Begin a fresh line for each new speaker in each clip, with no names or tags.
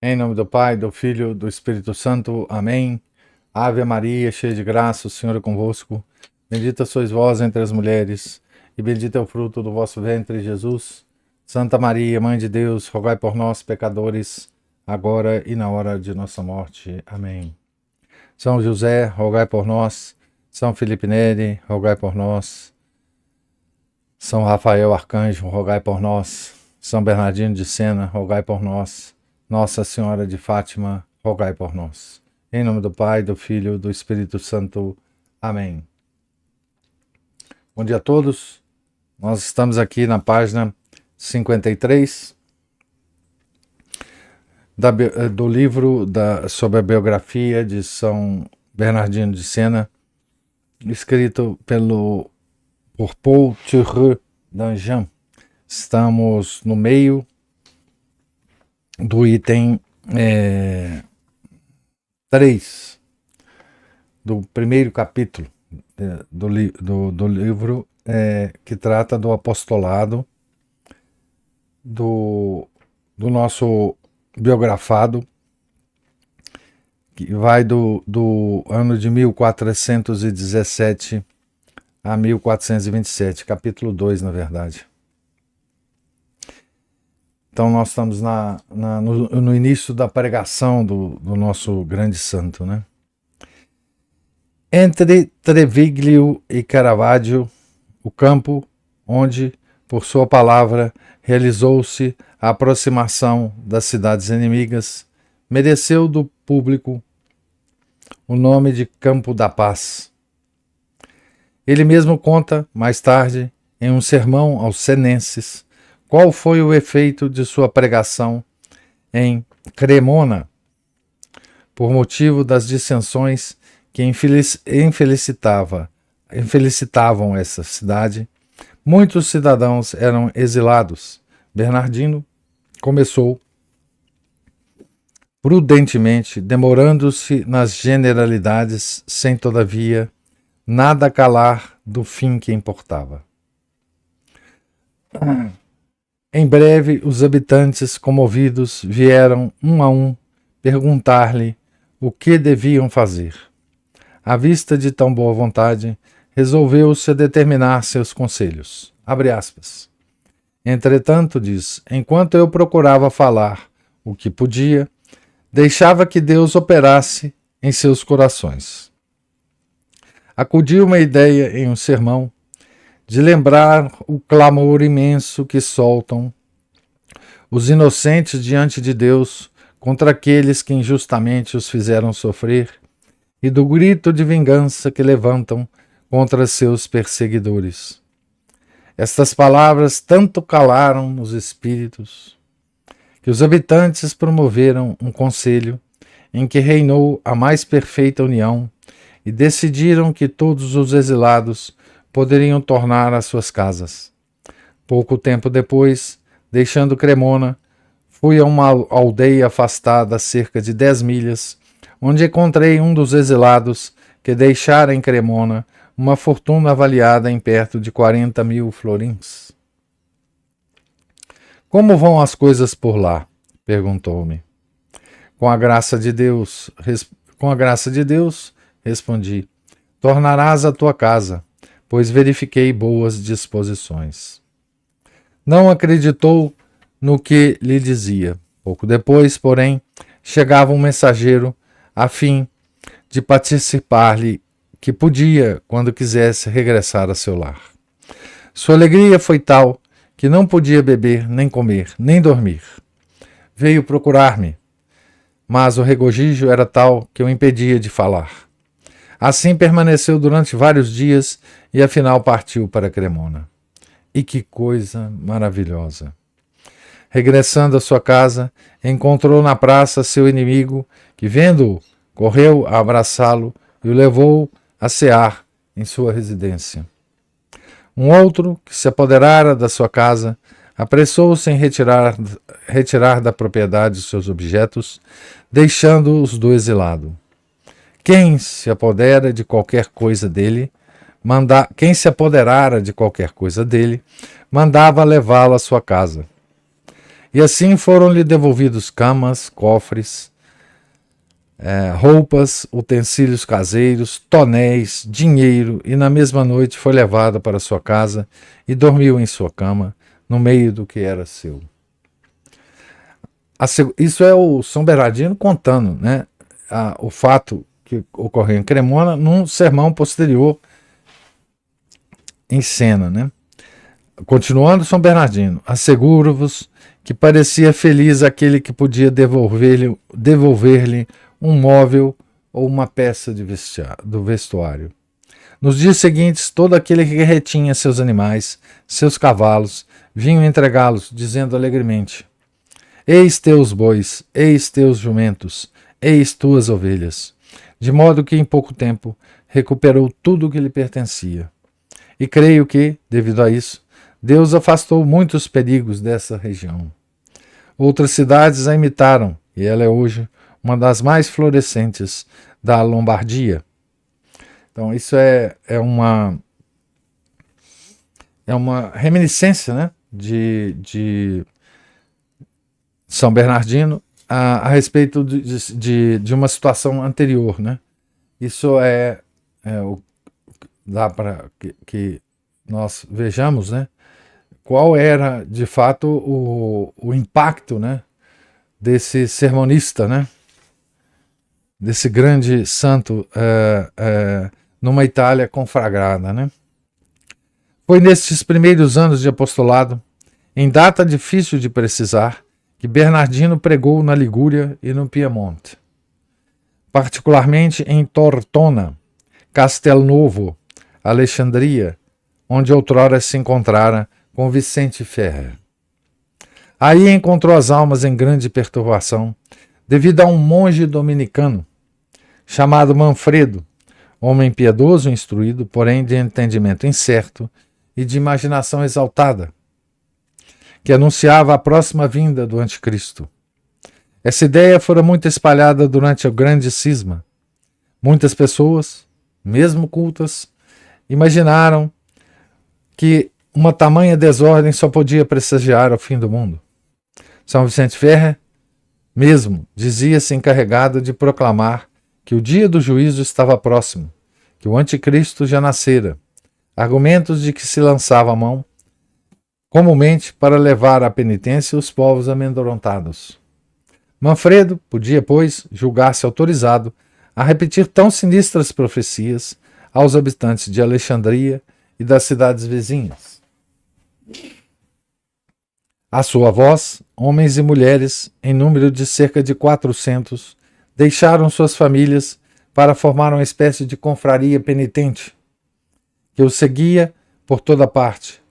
Em nome do Pai, do Filho, do Espírito Santo. Amém. Ave Maria, cheia de graça, o Senhor é convosco. Bendita sois vós entre as mulheres, e bendito é o fruto do vosso ventre, Jesus. Santa Maria, Mãe de Deus, rogai por nós, pecadores, agora e na hora de nossa morte. Amém. São José, rogai por nós. São Felipe Neri, rogai por nós. São Rafael Arcanjo, rogai por nós. São Bernardino de Sena, rogai por nós. Nossa Senhora de Fátima, rogai por nós. Em nome do Pai, do Filho e do Espírito Santo. Amém. Bom dia a todos. Nós estamos aqui na página 53 do livro sobre a biografia de São Bernardino de Sena, escrito por Paul Thiroux d'Anjou. Estamos no meio do item 3 do primeiro capítulo do livro que trata do apostolado do nosso biografado, que vai do ano de 1417 a 1427, capítulo 2, na verdade. Então nós estamos no início da pregação do nosso grande santo, né? Entre Treviglio e Caravaggio, o campo onde, por sua palavra, realizou-se a aproximação das cidades inimigas, mereceu do público o nome de Campo da Paz. Ele mesmo conta, mais tarde, em um sermão aos senenses, qual foi o efeito de sua pregação em Cremona, por motivo das dissensões que infelicitavam essa cidade. Muitos cidadãos eram exilados. Bernardino começou prudentemente, demorando-se nas generalidades, sem, todavia, nada calar do fim que importava. Em breve, os habitantes, comovidos, vieram um a um perguntar-lhe o que deviam fazer. À vista de tão boa vontade, resolveu-se a determinar seus conselhos. Abre aspas. Entretanto, diz, enquanto eu procurava falar o que podia, deixava que Deus operasse em seus corações. Acudiu uma ideia em um sermão de lembrar o clamor imenso que soltam os inocentes diante de Deus contra aqueles que injustamente os fizeram sofrer e do grito de vingança que levantam contra seus perseguidores. Estas palavras tanto calaram nos espíritos que os habitantes promoveram um conselho em que reinou a mais perfeita união e decidiram que todos os exilados poderiam tornar às suas casas. Pouco tempo depois, deixando Cremona, fui a uma aldeia afastada a cerca de 10 milhas, onde encontrei um dos exilados que deixara em Cremona uma fortuna avaliada em perto de 40.000 florins. Como vão as coisas por lá? Perguntou-me. Com a graça de Deus, respondi, tornarás à tua casa, pois verifiquei boas disposições. Não acreditou no que lhe dizia. Pouco depois, porém, chegava um mensageiro a fim de participar-lhe que podia, quando quisesse, regressar a seu lar. Sua alegria foi tal que não podia beber, nem comer, nem dormir. Veio procurar-me, mas o regozijo era tal que o impedia de falar. Assim permaneceu durante vários dias e afinal partiu para Cremona. E que coisa maravilhosa! Regressando à sua casa, encontrou na praça seu inimigo, que, vendo-o, correu a abraçá-lo e o levou a cear em sua residência. Um outro, que se apoderara da sua casa, apressou-se em retirar da propriedade seus objetos, deixando-os do exilado. Quem se apoderara de qualquer coisa dele, mandava levá-lo à sua casa. E assim foram-lhe devolvidos camas, cofres, roupas, utensílios caseiros, tonéis, dinheiro, e na mesma noite foi levado para sua casa e dormiu em sua cama, no meio do que era seu. Isso é o São Bernardino contando, né, o fato que ocorreu em Cremona num sermão posterior em cena, né? Continuando São Bernardino, asseguro-vos que parecia feliz aquele que podia devolver-lhe um móvel ou uma peça do vestuário. Nos dias seguintes, todo aquele que retinha seus animais, seus cavalos, vinham entregá-los, dizendo alegremente: Eis teus bois, eis teus jumentos, eis tuas ovelhas. De modo que em pouco tempo recuperou tudo o que lhe pertencia. E creio que, devido a isso, Deus afastou muitos perigos dessa região. Outras cidades a imitaram, e ela é hoje uma das mais florescentes da Lombardia. Então, isso é uma reminiscência, né, de São Bernardino a respeito de uma situação anterior, né? Isso dá para que nós vejamos, né, qual era de fato o impacto, né, desse sermonista, né, desse grande santo numa Itália conflagrada, né? Foi nestes primeiros anos de apostolado, em data difícil de precisar, que Bernardino pregou na Ligúria e no Piemonte, particularmente em Tortona, Castelnovo, Alexandria, onde outrora se encontrara com Vicente Ferrer. Aí encontrou as almas em grande perturbação, devido a um monge dominicano, chamado Manfredo, homem piedoso e instruído, porém de entendimento incerto e de imaginação exaltada, que anunciava a próxima vinda do anticristo. Essa ideia fora muito espalhada durante o grande cisma. Muitas pessoas, mesmo cultas, imaginaram que uma tamanha desordem só podia prestigiar o fim do mundo. São Vicente Ferrer, mesmo, dizia-se encarregado de proclamar que o dia do juízo estava próximo, que o anticristo já nascera, argumentos de que se lançava a mão, comumente para levar à penitência os povos amedrontados. Manfredo podia, pois, julgar-se autorizado a repetir tão sinistras profecias aos habitantes de Alexandria e das cidades vizinhas. À sua voz, homens e mulheres, em número de cerca de 400, deixaram suas famílias para formar uma espécie de confraria penitente, que o seguia por toda parte,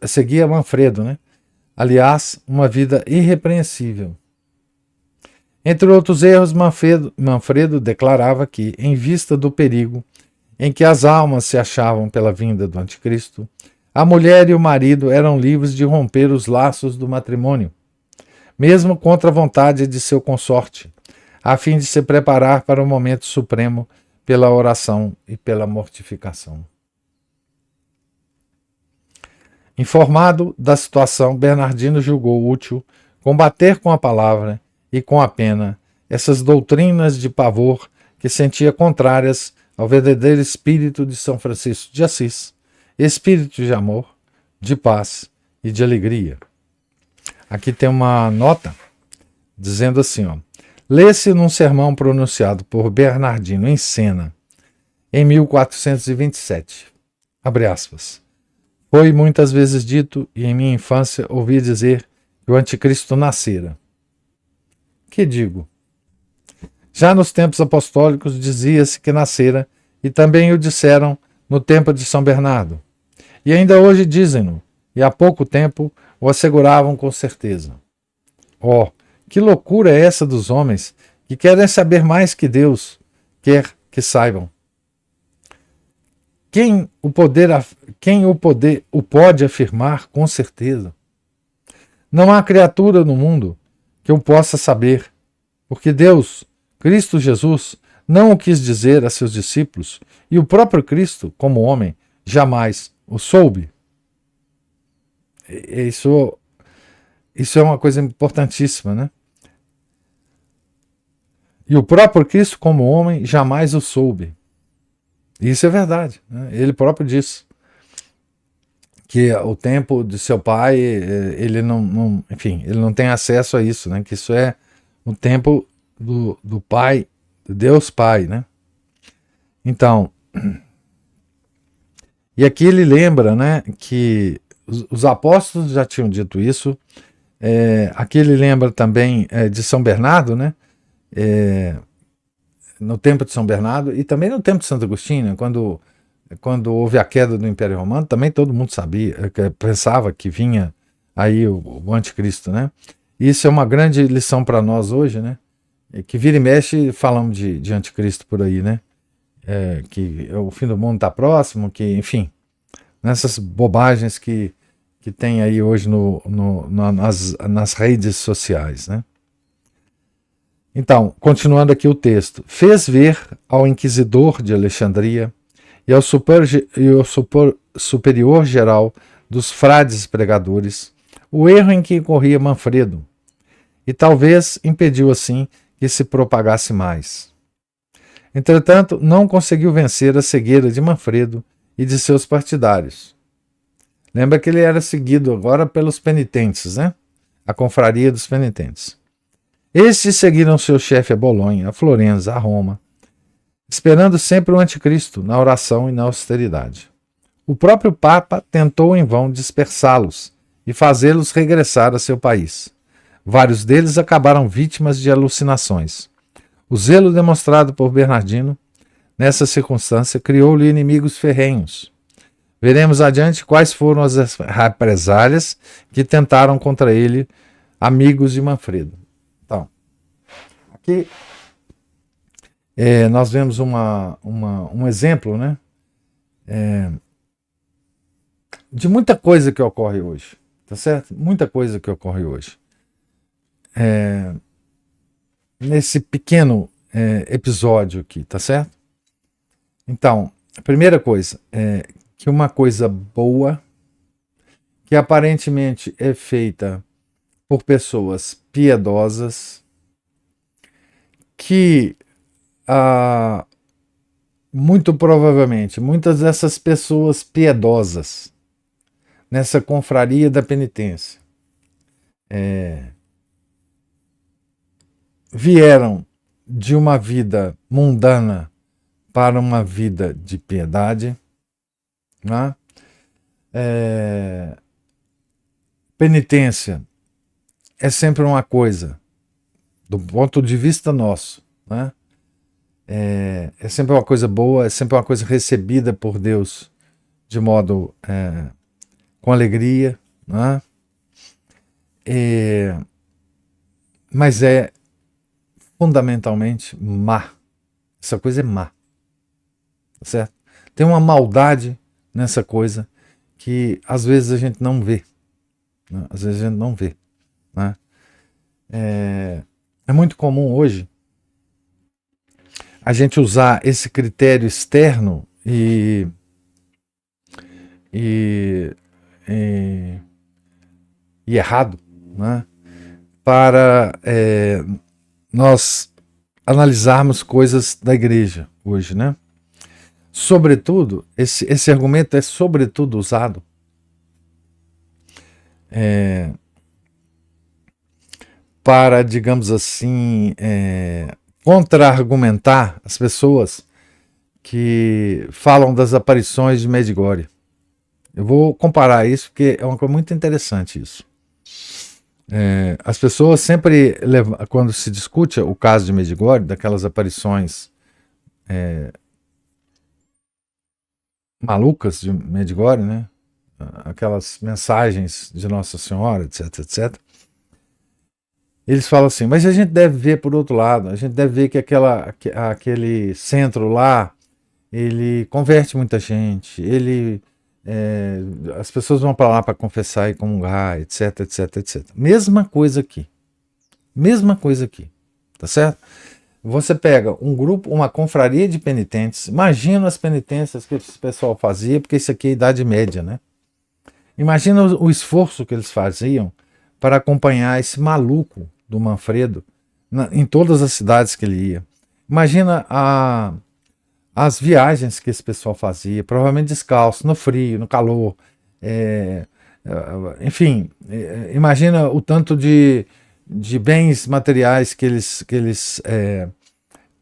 seguia Manfredo, né? Aliás, uma vida irrepreensível. Entre outros erros, Manfredo declarava que, em vista do perigo em que as almas se achavam pela vinda do anticristo, a mulher e o marido eram livres de romper os laços do matrimônio, mesmo contra a vontade de seu consorte, a fim de se preparar para o momento supremo pela oração e pela mortificação. Informado da situação, Bernardino julgou útil combater com a palavra e com a pena essas doutrinas de pavor que sentia contrárias ao verdadeiro espírito de São Francisco de Assis, espírito de amor, de paz e de alegria. Aqui tem uma nota dizendo assim, ó: lê-se num sermão pronunciado por Bernardino em Sena, em 1427, abre aspas, foi muitas vezes dito, e em minha infância ouvi dizer que o anticristo nascera. Que digo? Já nos tempos apostólicos dizia-se que nascera, e também o disseram no tempo de São Bernardo. E ainda hoje dizem-no, e há pouco tempo o asseguravam com certeza. Oh, que loucura é essa dos homens que querem saber mais que Deus quer que saibam. Quem o pode afirmar com certeza? Não há criatura no mundo que o possa saber, porque Deus, Cristo Jesus, não o quis dizer a seus discípulos, e o próprio Cristo, como homem, jamais o soube. Isso Isso é uma coisa importantíssima, né? E o próprio Cristo, como homem, jamais o soube. Isso é verdade, né? Ele próprio disse que o tempo de seu pai, ele enfim, ele não tem acesso a isso, né? Que isso é o tempo do Pai, Deus Pai, né? Então, e aqui ele lembra, né, que os apóstolos já tinham dito isso. Aqui ele lembra também de São Bernardo, né? No tempo de São Bernardo e também no tempo de Santo Agostinho, né, quando houve a queda do Império Romano, também todo mundo sabia, pensava que vinha aí o anticristo, né? Isso é uma grande lição para nós hoje, né? Que vira e mexe falamos de anticristo por aí, né? Que o fim do mundo está próximo, que, enfim, nessas bobagens que tem aí hoje nas redes sociais, né? Então, continuando aqui o texto. Fez ver ao inquisidor de Alexandria e ao superior geral dos frades pregadores o erro em que incorria Manfredo, e talvez impediu assim que se propagasse mais. Entretanto, não conseguiu vencer a cegueira de Manfredo e de seus partidários. Lembra que ele era seguido agora pelos penitentes, né? A confraria dos penitentes. Estes seguiram seu chefe a Bolonha, a Florença, a Roma, esperando sempre o anticristo na oração e na austeridade. O próprio Papa tentou em vão dispersá-los e fazê-los regressar a seu país. Vários deles acabaram vítimas de alucinações. O zelo demonstrado por Bernardino, nessa circunstância, criou-lhe inimigos ferrenhos. Veremos adiante quais foram as represálias que tentaram contra ele amigos de Manfredo. Então, aqui nós vemos um exemplo, né, de muita coisa que ocorre hoje, tá certo? Muita coisa que ocorre hoje. Nesse pequeno episódio aqui, tá certo? Então, a primeira coisa é que uma coisa boa, que aparentemente é feita por pessoas piedosas, que muito provavelmente muitas dessas pessoas piedosas nessa confraria da penitência vieram de uma vida mundana para uma vida de piedade, né? Penitência é sempre uma coisa, do ponto de vista nosso, né? É sempre uma coisa boa, é sempre uma coisa recebida por Deus de modo com alegria, né? Mas é fundamentalmente má. Essa coisa é má, certo? Tem uma maldade nessa coisa que às vezes a gente não vê, né? Às vezes a gente não vê, né? É muito comum hoje a gente usar esse critério externo e errado, né, para nós analisarmos coisas da igreja hoje, né? Sobretudo, esse argumento é sobretudo usado para, digamos assim, contra-argumentar as pessoas que falam das aparições de Medjugorje. Eu vou comparar isso porque é uma coisa muito interessante isso. As pessoas sempre, quando se discute o caso de Medjugorje, daquelas aparições malucas de Medjugorje, né? Aquelas mensagens de Nossa Senhora, etc, etc. Eles falam assim, mas a gente deve ver por outro lado, a gente deve ver que aquele centro lá, ele converte muita gente, as pessoas vão para lá para confessar e comungar, etc, etc, etc. Mesma coisa aqui, tá certo? Você pega um grupo, uma confraria de penitentes, imagina as penitências que esse pessoal fazia, porque isso aqui é a Idade Média, né? Imagina o esforço que eles faziam para acompanhar esse maluco do Manfredo em todas as cidades que ele ia. Imagina as viagens que esse pessoal fazia, provavelmente descalço, no frio, no calor. Enfim, imagina o tanto de bens materiais que eles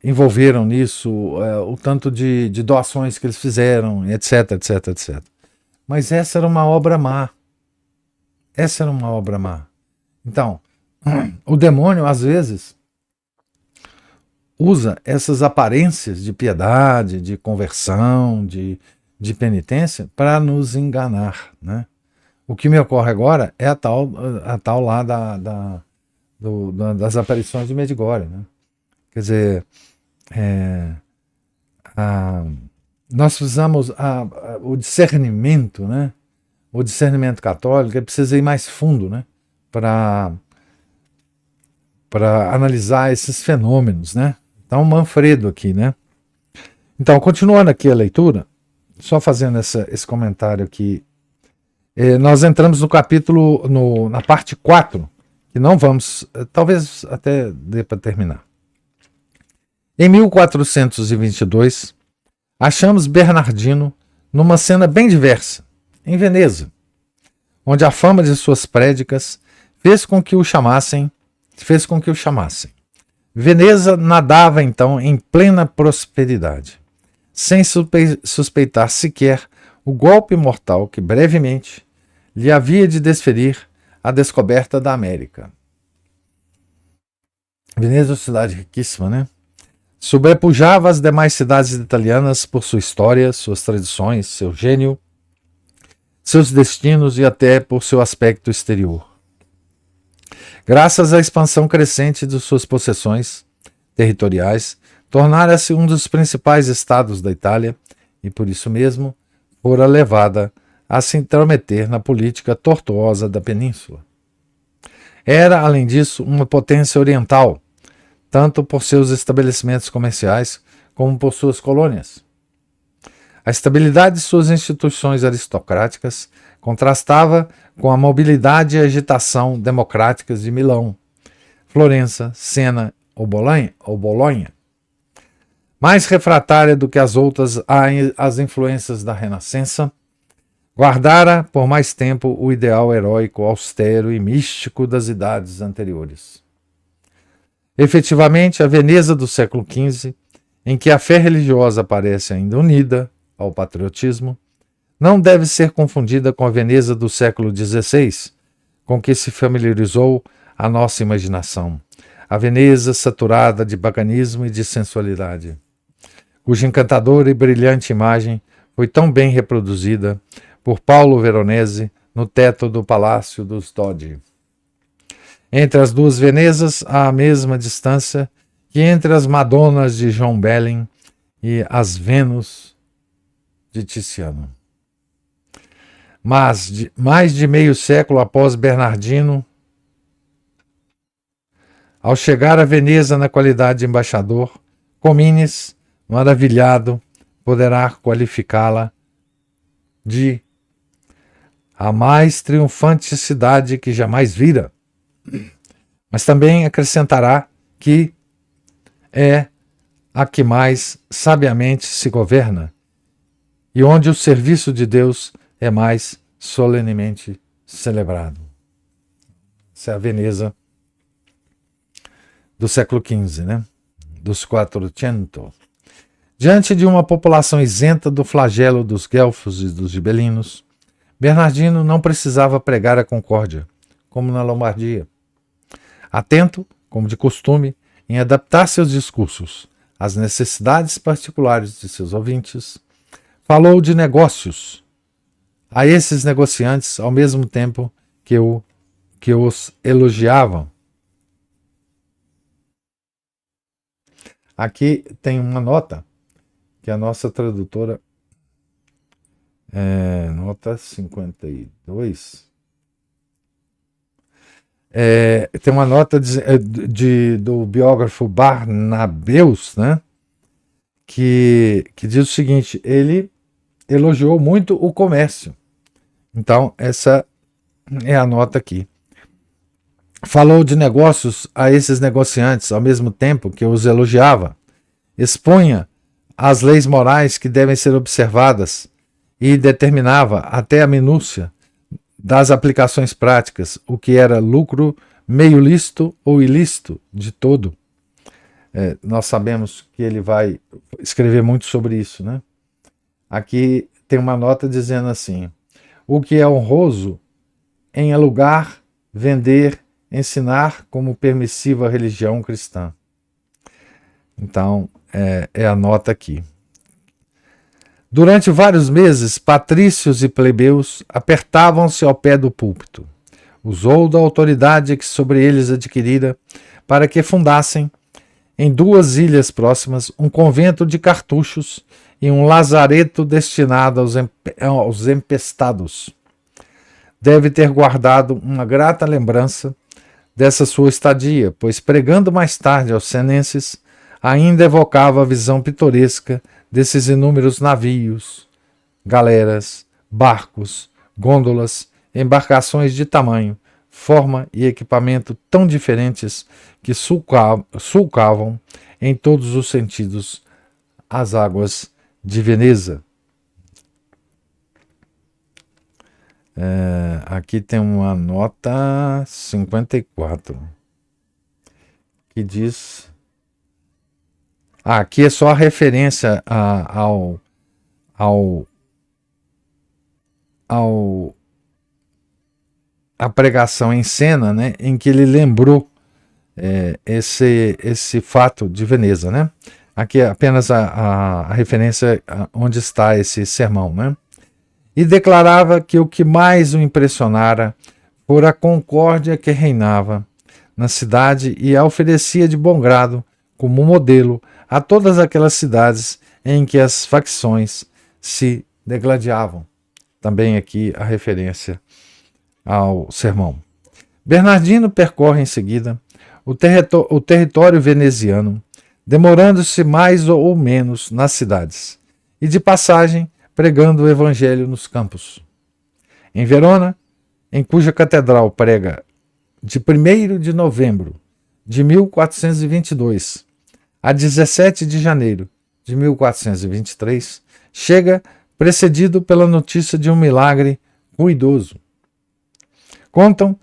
envolveram nisso, o tanto de doações que eles fizeram, etc, etc, etc. Mas essa era uma obra má. Essa era uma obra má. Então, o demônio, às vezes, usa essas aparências de piedade, de conversão, de penitência, para nos enganar, né? O que me ocorre agora é a tal lá das aparições de Medjugorje, né? Quer dizer, nós precisamos o discernimento, né? O discernimento católico precisa ir mais fundo, né? Para analisar esses fenômenos, né? Então, Manfredo aqui, né? Então, continuando aqui a leitura, só fazendo esse comentário aqui, nós entramos no capítulo, na parte 4, que não vamos, talvez até dê para terminar. Em 1422, achamos Bernardino numa cena bem diversa, em Veneza, onde a fama de suas prédicas fez com que o chamassem. Veneza nadava então em plena prosperidade, sem suspeitar sequer o golpe mortal que brevemente lhe havia de desferir a descoberta da América. Veneza é uma cidade riquíssima, né? Sobrepujava as demais cidades italianas por sua história, suas tradições, seu gênio, seus destinos e até por seu aspecto exterior. Graças à expansão crescente de suas possessões territoriais, tornara-se um dos principais estados da Itália e, por isso mesmo, fora levada a se intrometer na política tortuosa da península. Era, além disso, uma potência oriental, tanto por seus estabelecimentos comerciais como por suas colônias. A estabilidade de suas instituições aristocráticas contrastava com a mobilidade e agitação democráticas de Milão, Florença, Siena ou Bolonha. Mais refratária do que as outras às influências da Renascença, guardara por mais tempo o ideal heróico, austero e místico das idades anteriores. Efetivamente, a Veneza do século XV, em que a fé religiosa aparece ainda unida ao patriotismo, não deve ser confundida com a Veneza do século XVI, com que se familiarizou a nossa imaginação, a Veneza saturada de bacanismo e de sensualidade, cuja encantadora e brilhante imagem foi tão bem reproduzida por Paulo Veronese no teto do Palácio dos Doge. Entre as duas Venezas há a mesma distância que entre as Madonas de João Belling e as Vênus de Tiziano. Mas, mais de meio século após Bernardino, ao chegar a Veneza na qualidade de embaixador, Comines, maravilhado, poderá qualificá-la de a mais triunfante cidade que jamais vira. Mas também acrescentará que é a que mais sabiamente se governa e onde o serviço de Deus é mais solenemente celebrado. Essa é a Veneza do século XV, né? Dos 400. Diante de uma população isenta do flagelo dos guelfos e dos gibelinos, Bernardino não precisava pregar a concórdia, como na Lombardia. Atento, como de costume, em adaptar seus discursos às necessidades particulares de seus ouvintes, falou de negócios a esses negociantes ao mesmo tempo que os elogiavam. Aqui tem uma nota que a nossa tradutora, nota 52, tem uma nota do biógrafo Barnabeus, né, que diz o seguinte: ele elogiou muito o comércio. Então, essa é a nota aqui. falou de negócios a esses negociantes ao mesmo tempo que os elogiava, expunha as leis morais que devem ser observadas e determinava até a minúcia das aplicações práticas, o que era lucro meio lícito ou ilícito de todo. Nós sabemos que ele vai escrever muito sobre isso, né? Aqui tem uma nota dizendo assim: o que é honroso em alugar, vender, ensinar como permissiva religião cristã. Então, é a nota aqui. Durante vários meses, patrícios e plebeus apertavam-se ao pé do púlpito. Usou da autoridade que sobre eles adquirira para que fundassem, em 2 ilhas próximas, um convento de cartuchos e um lazareto destinado aos empestados. Deve ter guardado uma grata lembrança dessa sua estadia, pois pregando mais tarde aos senenses, ainda evocava a visão pitoresca desses inúmeros navios, galeras, barcos, gôndolas, embarcações de tamanho, forma e equipamento tão diferentes que sulcavam em todos os sentidos as águas de Veneza. Aqui tem uma nota 54 que diz... aqui é só a referência a pregação em cena, né, em que ele lembrou esse fato de Veneza, né? Aqui é apenas a referência onde está esse sermão, né? E declarava que o que mais o impressionara fora a concórdia que reinava na cidade e a oferecia de bom grado como modelo a todas aquelas cidades em que as facções se degladiavam. Também aqui a referência ao sermão. Bernardino percorre em seguida o território veneziano, demorando-se mais ou menos nas cidades, e de passagem pregando o evangelho nos campos. Em Verona, em cuja catedral prega de 1º de novembro de 1422 a 17 de janeiro de 1423, chega precedido pela notícia de um milagre ruidoso. Contam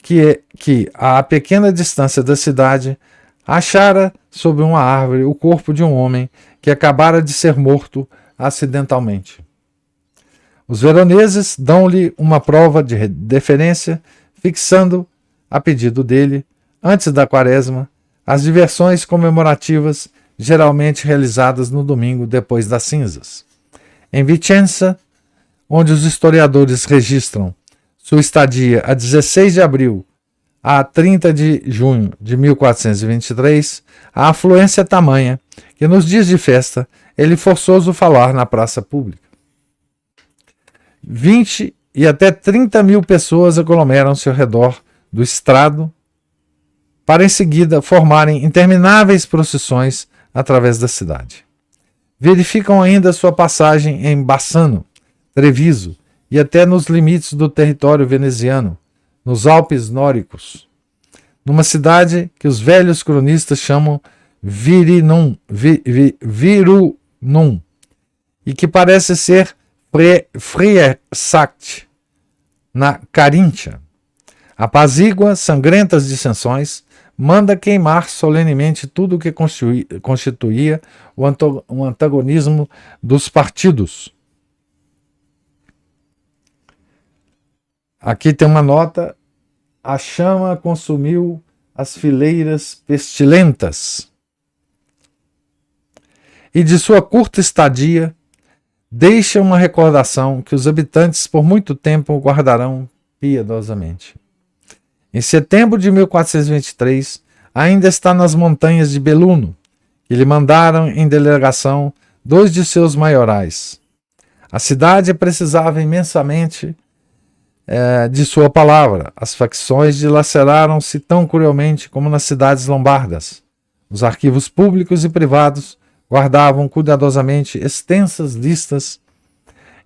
que a pequena distância da cidade achara sob uma árvore o corpo de um homem que acabara de ser morto acidentalmente. Os veroneses dão-lhe uma prova de deferência, fixando, a pedido dele, antes da quaresma, as diversões comemorativas geralmente realizadas no domingo depois das cinzas. Em Vicenza, onde os historiadores registram sua estadia a 16 de abril a 30 de junho de 1423, a afluência é tamanha que nos dias de festa ele forçoso falar na praça pública. 20 e até 30 mil pessoas aglomeram-se ao redor do estrado para em seguida formarem intermináveis procissões através da cidade. Verificam ainda sua passagem em Bassano, Treviso e até nos limites do território veneziano, nos Alpes Nóricos, numa cidade que os velhos cronistas chamam Virunum, e que parece ser Friesach, na Caríntia. Apazigua sangrentas dissensões, manda queimar solenemente tudo o que constituía o antagonismo dos partidos. Aqui tem uma nota: a chama consumiu as fileiras pestilentas. E de sua curta estadia, deixa uma recordação que os habitantes por muito tempo guardarão piedosamente. Em setembro de 1423, ainda está nas montanhas de Belluno, que lhe mandaram em delegação 2 de seus maiorais. A cidade precisava imensamente de sua palavra. As facções dilaceraram-se tão cruelmente como nas cidades lombardas. Os arquivos públicos e privados guardavam cuidadosamente extensas listas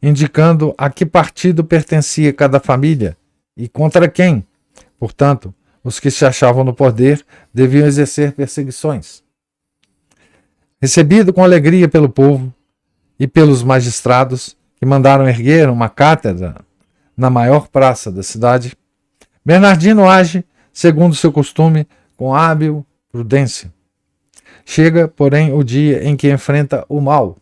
indicando a que partido pertencia cada família e contra quem. Portanto, os que se achavam no poder deviam exercer perseguições. Recebido com alegria pelo povo e pelos magistrados, que mandaram erguer uma cátedra na maior praça da cidade, Bernardino age, segundo seu costume, com hábil prudência. Chega, porém, o dia em que enfrenta o mal.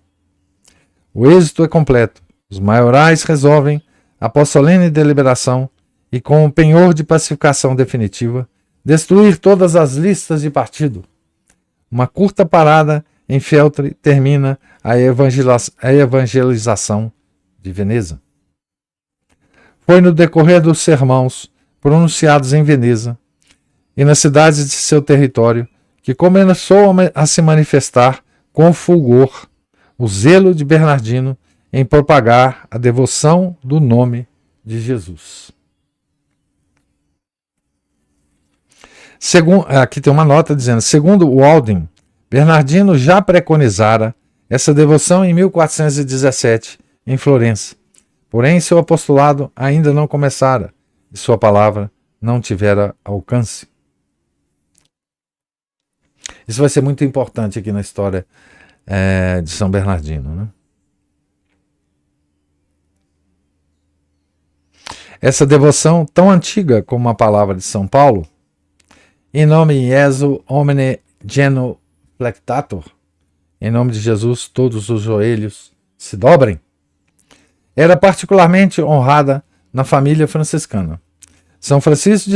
O êxito é completo. Os maiorais resolvem, após solene deliberação e com o penhor de pacificação definitiva, destruir todas as listas de partido. Uma curta parada em Feltre termina a evangelização de Veneza. Foi no decorrer dos sermões pronunciados em Veneza e nas cidades de seu território que começou a se manifestar com fulgor o zelo de Bernardino em propagar a devoção do nome de Jesus. Aqui tem uma nota dizendo, segundo Walden, Bernardino já preconizara essa devoção em 1417, em Florença. Porém, seu apostolado ainda não começara e sua palavra não tivera alcance. Isso vai ser muito importante aqui na história de São Bernardino, né? Essa devoção, tão antiga como a palavra de São Paulo, in nome Iesu homine genuflectator, em nome de Jesus todos os joelhos se dobrem, era particularmente honrada na família franciscana. São Francisco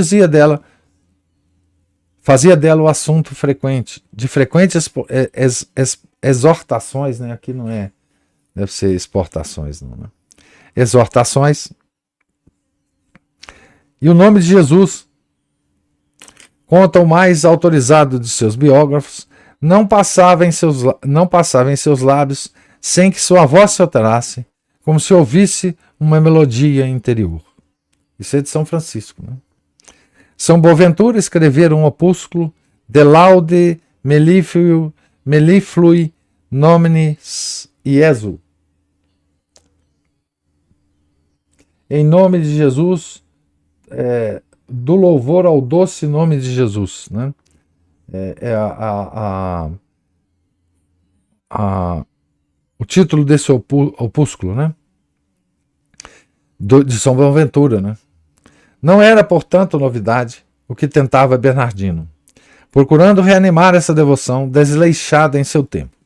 fazia dela o assunto frequente, de frequentes exortações, né? Aqui não é, deve ser exportações, não, né? Exortações. E o nome de Jesus, conta o mais autorizado de seus biógrafos, não passava em seus lábios sem que sua voz se alterasse, como se ouvisse uma melodia interior. Isso é de São Francisco, né? São Boaventura escrevera um opúsculo De laude melliflui nominis Iesu. Em nome de Jesus, do louvor ao doce nome de Jesus, né? O título desse opúsculo, né? De São Boaventura, né? Não era, portanto, novidade o que tentava Bernardino, procurando reanimar essa devoção desleixada em seu tempo.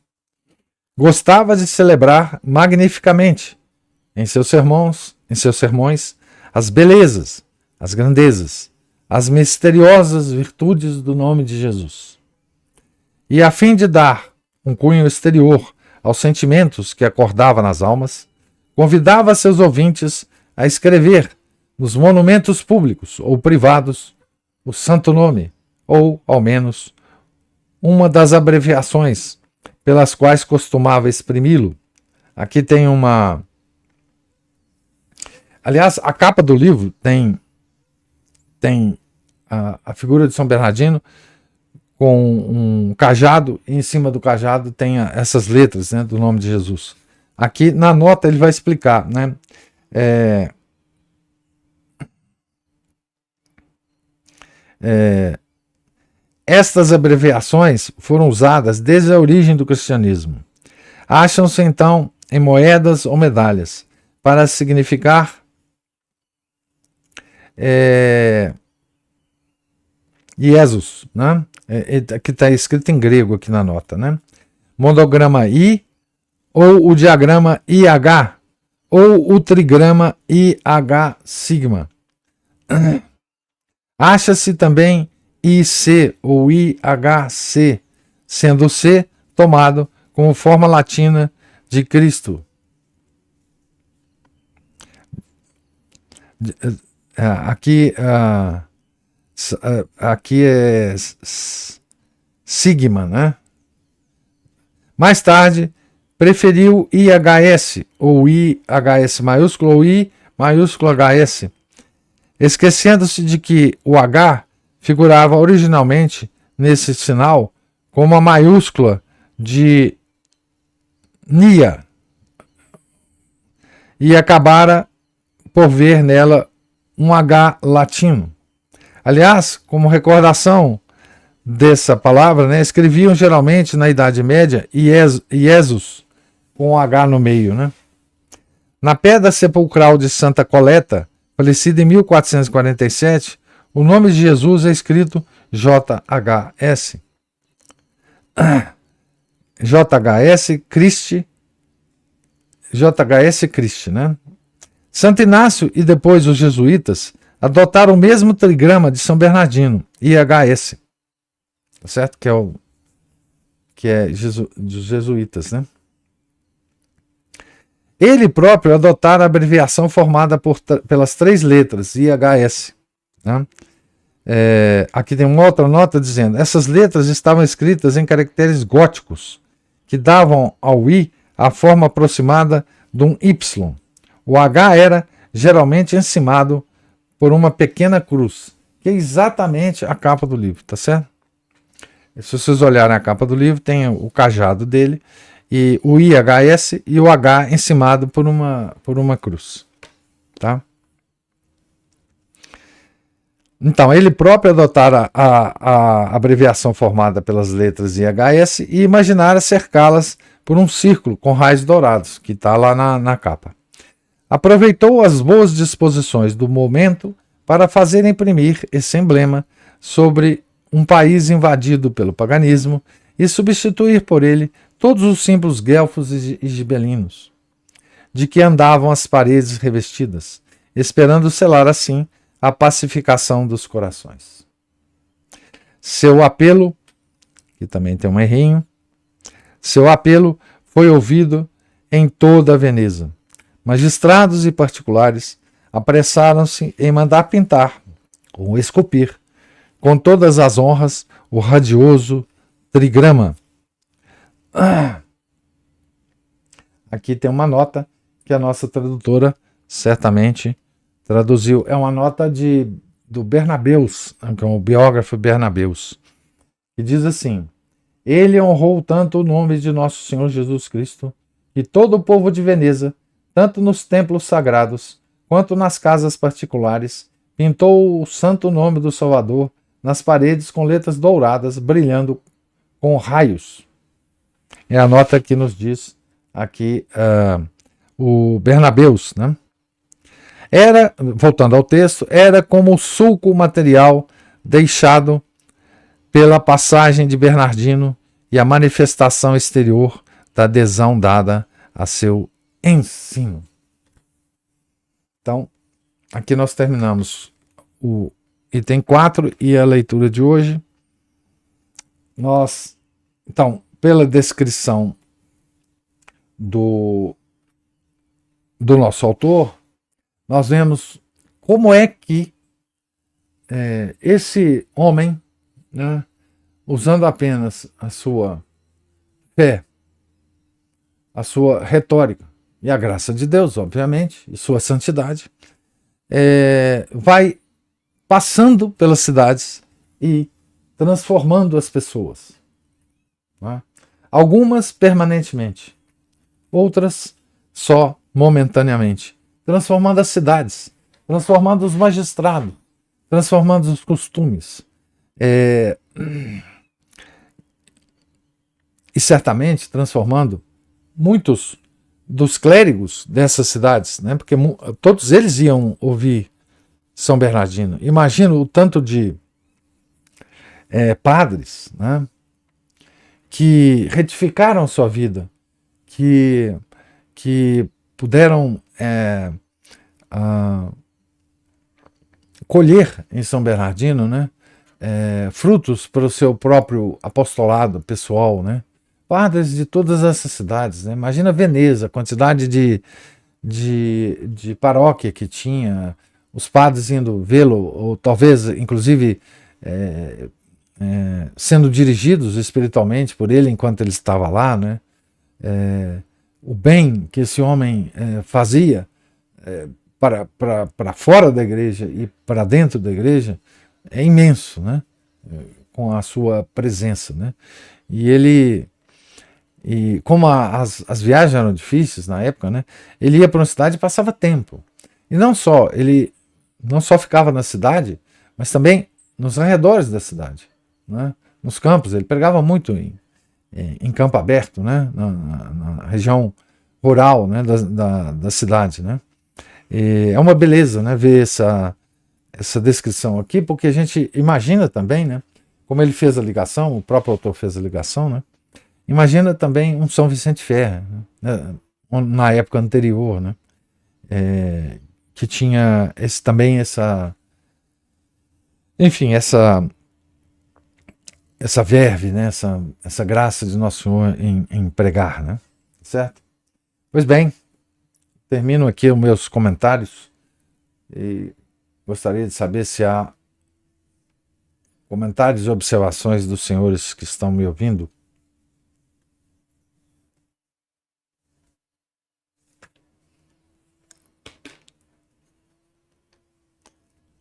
Gostava de celebrar magnificamente, em seus sermões, as belezas, as grandezas, as misteriosas virtudes do nome de Jesus. E a fim de dar um cunho exterior aos sentimentos que acordava nas almas, convidava seus ouvintes a escrever nos monumentos públicos ou privados o santo nome, ou, ao menos, uma das abreviações pelas quais costumava exprimi-lo. Aqui tem uma... Aliás, a capa do livro tem a figura de São Bernardino com um cajado, e em cima do cajado tem essas letras, né, do nome de Jesus. Aqui na nota ele vai explicar, né? Estas abreviações foram usadas desde a origem do cristianismo. Acham-se então em moedas ou medalhas para significar Iesus, né? Que está escrito em grego aqui na nota, né? Monograma I, ou o diagrama IH, ou o trigrama IH sigma. Acha-se também IC ou IHC, sendo o C tomado como forma latina de Cristo. Aqui é sigma, né? Mais tarde, preferiu IHS, ou IHS maiúsculo, ou I maiúsculo HS, esquecendo-se de que o H figurava originalmente nesse sinal como a maiúscula de Nia, e acabara por ver nela um H latino. Aliás, como recordação dessa palavra, né, escreviam geralmente na Idade Média Iesus, com um H no meio. Né? Na pedra sepulcral de Santa Coleta, falecida em 1447, o nome de Jesus é escrito JHS. JHS Christi, né? Santo Inácio e depois os jesuítas adotaram o mesmo trigrama de São Bernardino, IHS, tá certo? Que é dos jesuítas, né? Ele próprio adotara a abreviação formada pelas 3 letras, IHS. Né? Aqui tem uma outra nota dizendo: essas letras estavam escritas em caracteres góticos, que davam ao I a forma aproximada de um Y. O H era geralmente encimado por uma pequena cruz, que é exatamente a capa do livro, tá certo? Se vocês olharem a capa do livro, tem o cajado dele, e o IHS e o H encimado por uma cruz. Tá? Então, ele próprio adotara a abreviação formada pelas letras IHS e imaginara cercá-las por um círculo com raios dourados, que está lá na capa. Aproveitou as boas disposições do momento para fazer imprimir esse emblema sobre um país invadido pelo paganismo e substituir por ele todos os símbolos guelfos e gibelinos, de que andavam as paredes revestidas, esperando selar assim a pacificação dos corações. Seu apelo, que também tem um errinho, seu apelo foi ouvido em toda a Veneza. Magistrados e particulares apressaram-se em mandar pintar ou esculpir, com todas as honras, o radioso trigrama. Aqui tem uma nota que a nossa tradutora certamente traduziu. É uma nota do Bernabeus, que é um biógrafo Bernabeus, que diz assim: ele honrou tanto o nome de nosso Senhor Jesus Cristo, que todo o povo de Veneza, tanto nos templos sagrados, quanto nas casas particulares, pintou o santo nome do Salvador nas paredes com letras douradas, brilhando com raios. É a nota que nos diz aqui o Bernabeus, né? Voltando ao texto, era como o sulco material deixado pela passagem de Bernardino e a manifestação exterior da adesão dada a seu ensino. Então, aqui nós terminamos o item 4 e a leitura de hoje. Então, pela descrição do nosso autor, nós vemos como é que esse homem, né, usando apenas a sua fé, a sua retórica e a graça de Deus, obviamente, e sua santidade, vai passando pelas cidades e transformando as pessoas. Né? Algumas permanentemente, outras só momentaneamente. Transformando as cidades, transformando os magistrados, transformando os costumes. E certamente transformando muitos dos clérigos dessas cidades, né? Porque todos eles iam ouvir São Bernardino. Imagina o tanto de padres, né, que retificaram sua vida, que puderam colher em São Bernardino, né, frutos para o seu próprio apostolado pessoal, né? Padres de todas essas cidades, né? Imagina Veneza, a quantidade de paróquia que tinha, os padres indo vê-lo, ou talvez inclusive sendo dirigidos espiritualmente por ele enquanto ele estava lá, né? O bem que esse homem fazia para fora da igreja e para dentro da igreja é imenso, né? Com a sua presença, né? E como as viagens eram difíceis na época, né? Ele ia para uma cidade e passava tempo. E ele não só ficava na cidade, mas também nos arredores da cidade, né? Nos campos. Ele pregava muito em campo aberto, né? Na região rural, né? Da cidade, né? E é uma beleza, né? Ver essa descrição aqui, porque a gente imagina também, né? Como ele fez a ligação, o próprio autor fez a ligação, né? Imagina também um São Vicente Ferre, né? Na época anterior, né? Que tinha também enfim, essa verve, né? essa graça de Nosso Senhor em pregar, né? Certo? Pois bem, termino aqui os meus comentários e gostaria de saber se há comentários e observações dos senhores que estão me ouvindo.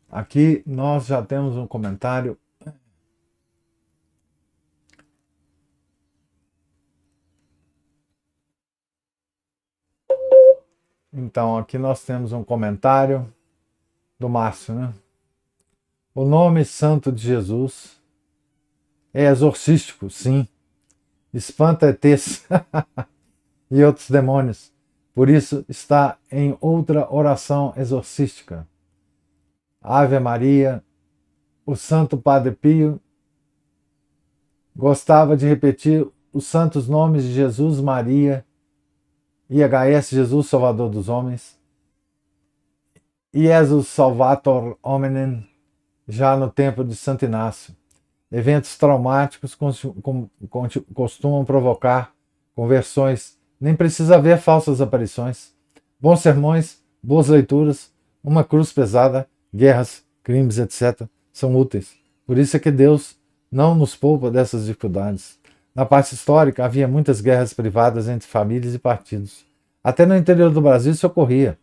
Aqui nós já temos um comentário. Então, aqui nós temos um comentário do Márcio, né? O nome santo de Jesus é exorcístico, sim. Espanta ETs e outros demônios. Por isso está em outra oração exorcística. Ave Maria, o Santo Padre Pio gostava de repetir os santos nomes de Jesus, Maria, IHS, Jesus, Salvador dos Homens, Jesus Salvator Hominem, já no tempo de Santo Inácio. Eventos traumáticos costumam provocar conversões. Nem precisa haver falsas aparições. Bons sermões, boas leituras, uma cruz pesada, guerras, crimes, etc. são úteis. Por isso é que Deus não nos poupa dessas dificuldades. Na parte histórica, havia muitas guerras privadas entre famílias e partidos. Até no interior do Brasil isso ocorria.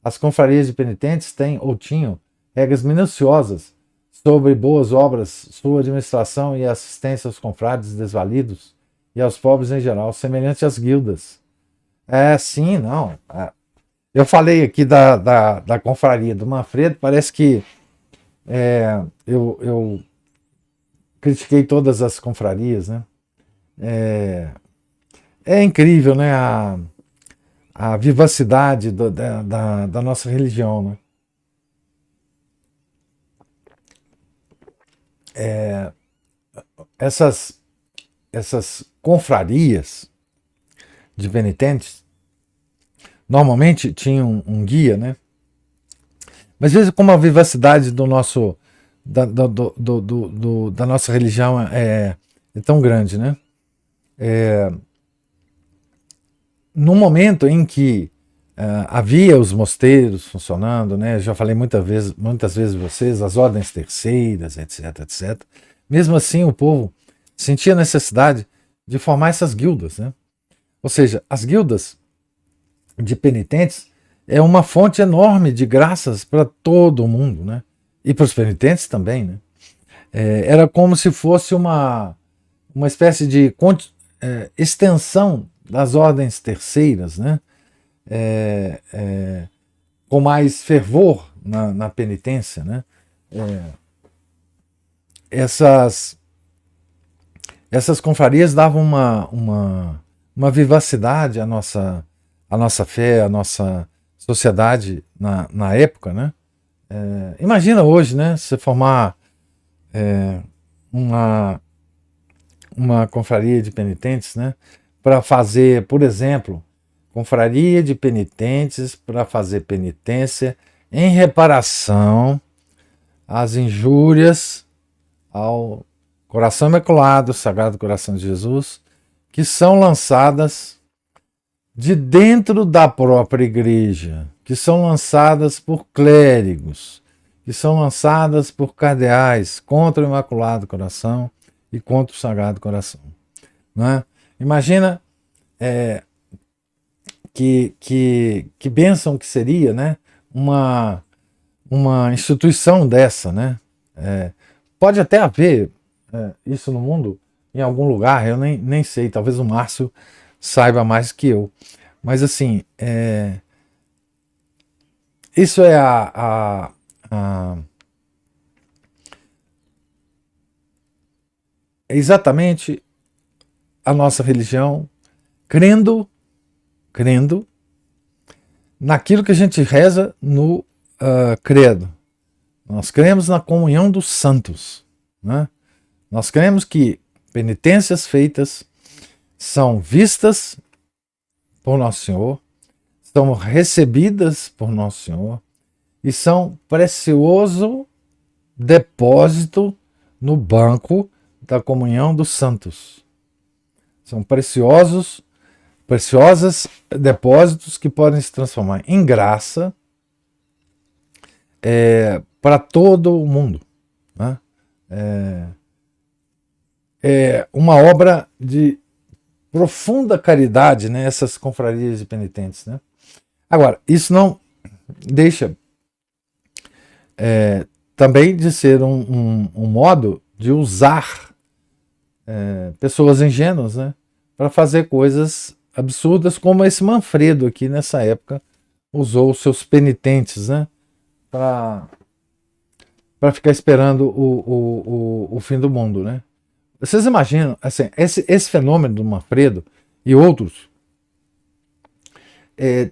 As confrarias de penitentes têm ou tinham regras minuciosas sobre boas obras, sua administração e assistência aos confrades desvalidos e aos pobres em geral, semelhante às guildas. Sim, não. Eu falei aqui da confraria do Manfredo, parece que eu critiquei todas as confrarias, né? É incrível, né? A vivacidade da nossa religião, né? Essas confrarias de penitentes normalmente tinham um guia, né? Mas veja como a vivacidade da nossa religião é tão grande, né? No momento em que havia os mosteiros funcionando, né? Já falei muitas vezes vocês, as ordens terceiras, etc, etc. Mesmo assim, o povo sentia necessidade de formar essas guildas, né? Ou seja, as guildas de penitentes é uma fonte enorme de graças para todo mundo, né? E para os penitentes também, né? Era como se fosse uma espécie de extensão das ordens terceiras, né? Com mais fervor na penitência, né? Essas confrarias davam uma vivacidade à nossa fé, à nossa sociedade na época, né? Imagina hoje, né? Você formar uma confraria de penitentes, né? Para fazer, por exemplo, confraria de penitentes para fazer penitência em reparação às injúrias ao Coração Imaculado, Sagrado Coração de Jesus, que são lançadas de dentro da própria igreja, que são lançadas por clérigos, que são lançadas por cardeais contra o Imaculado Coração e contra o Sagrado Coração. Né? Imagina que bênção que seria, né? uma instituição dessa, né? Pode até haver isso no mundo em algum lugar, eu nem sei, talvez o Márcio saiba mais que eu. Mas assim, isso é exatamente a nossa religião, crendo naquilo que a gente reza no credo. Nós cremos na comunhão dos santos, né? Nós cremos que penitências feitas são vistas por Nosso Senhor, são recebidas por Nosso Senhor e são precioso depósito no banco da comunhão dos santos. São preciosos depósitos que podem se transformar em graça para todo o mundo, né? É uma obra de profunda caridade, né, essas confrarias de penitentes, né? Agora, isso não deixa também de ser um modo de usar pessoas ingênuas, né, para fazer coisas absurdas, como esse Manfredo aqui nessa época usou os seus penitentes, né, para ficar esperando o fim do mundo, né? Vocês imaginam, assim, esse fenômeno do Manfredo e outros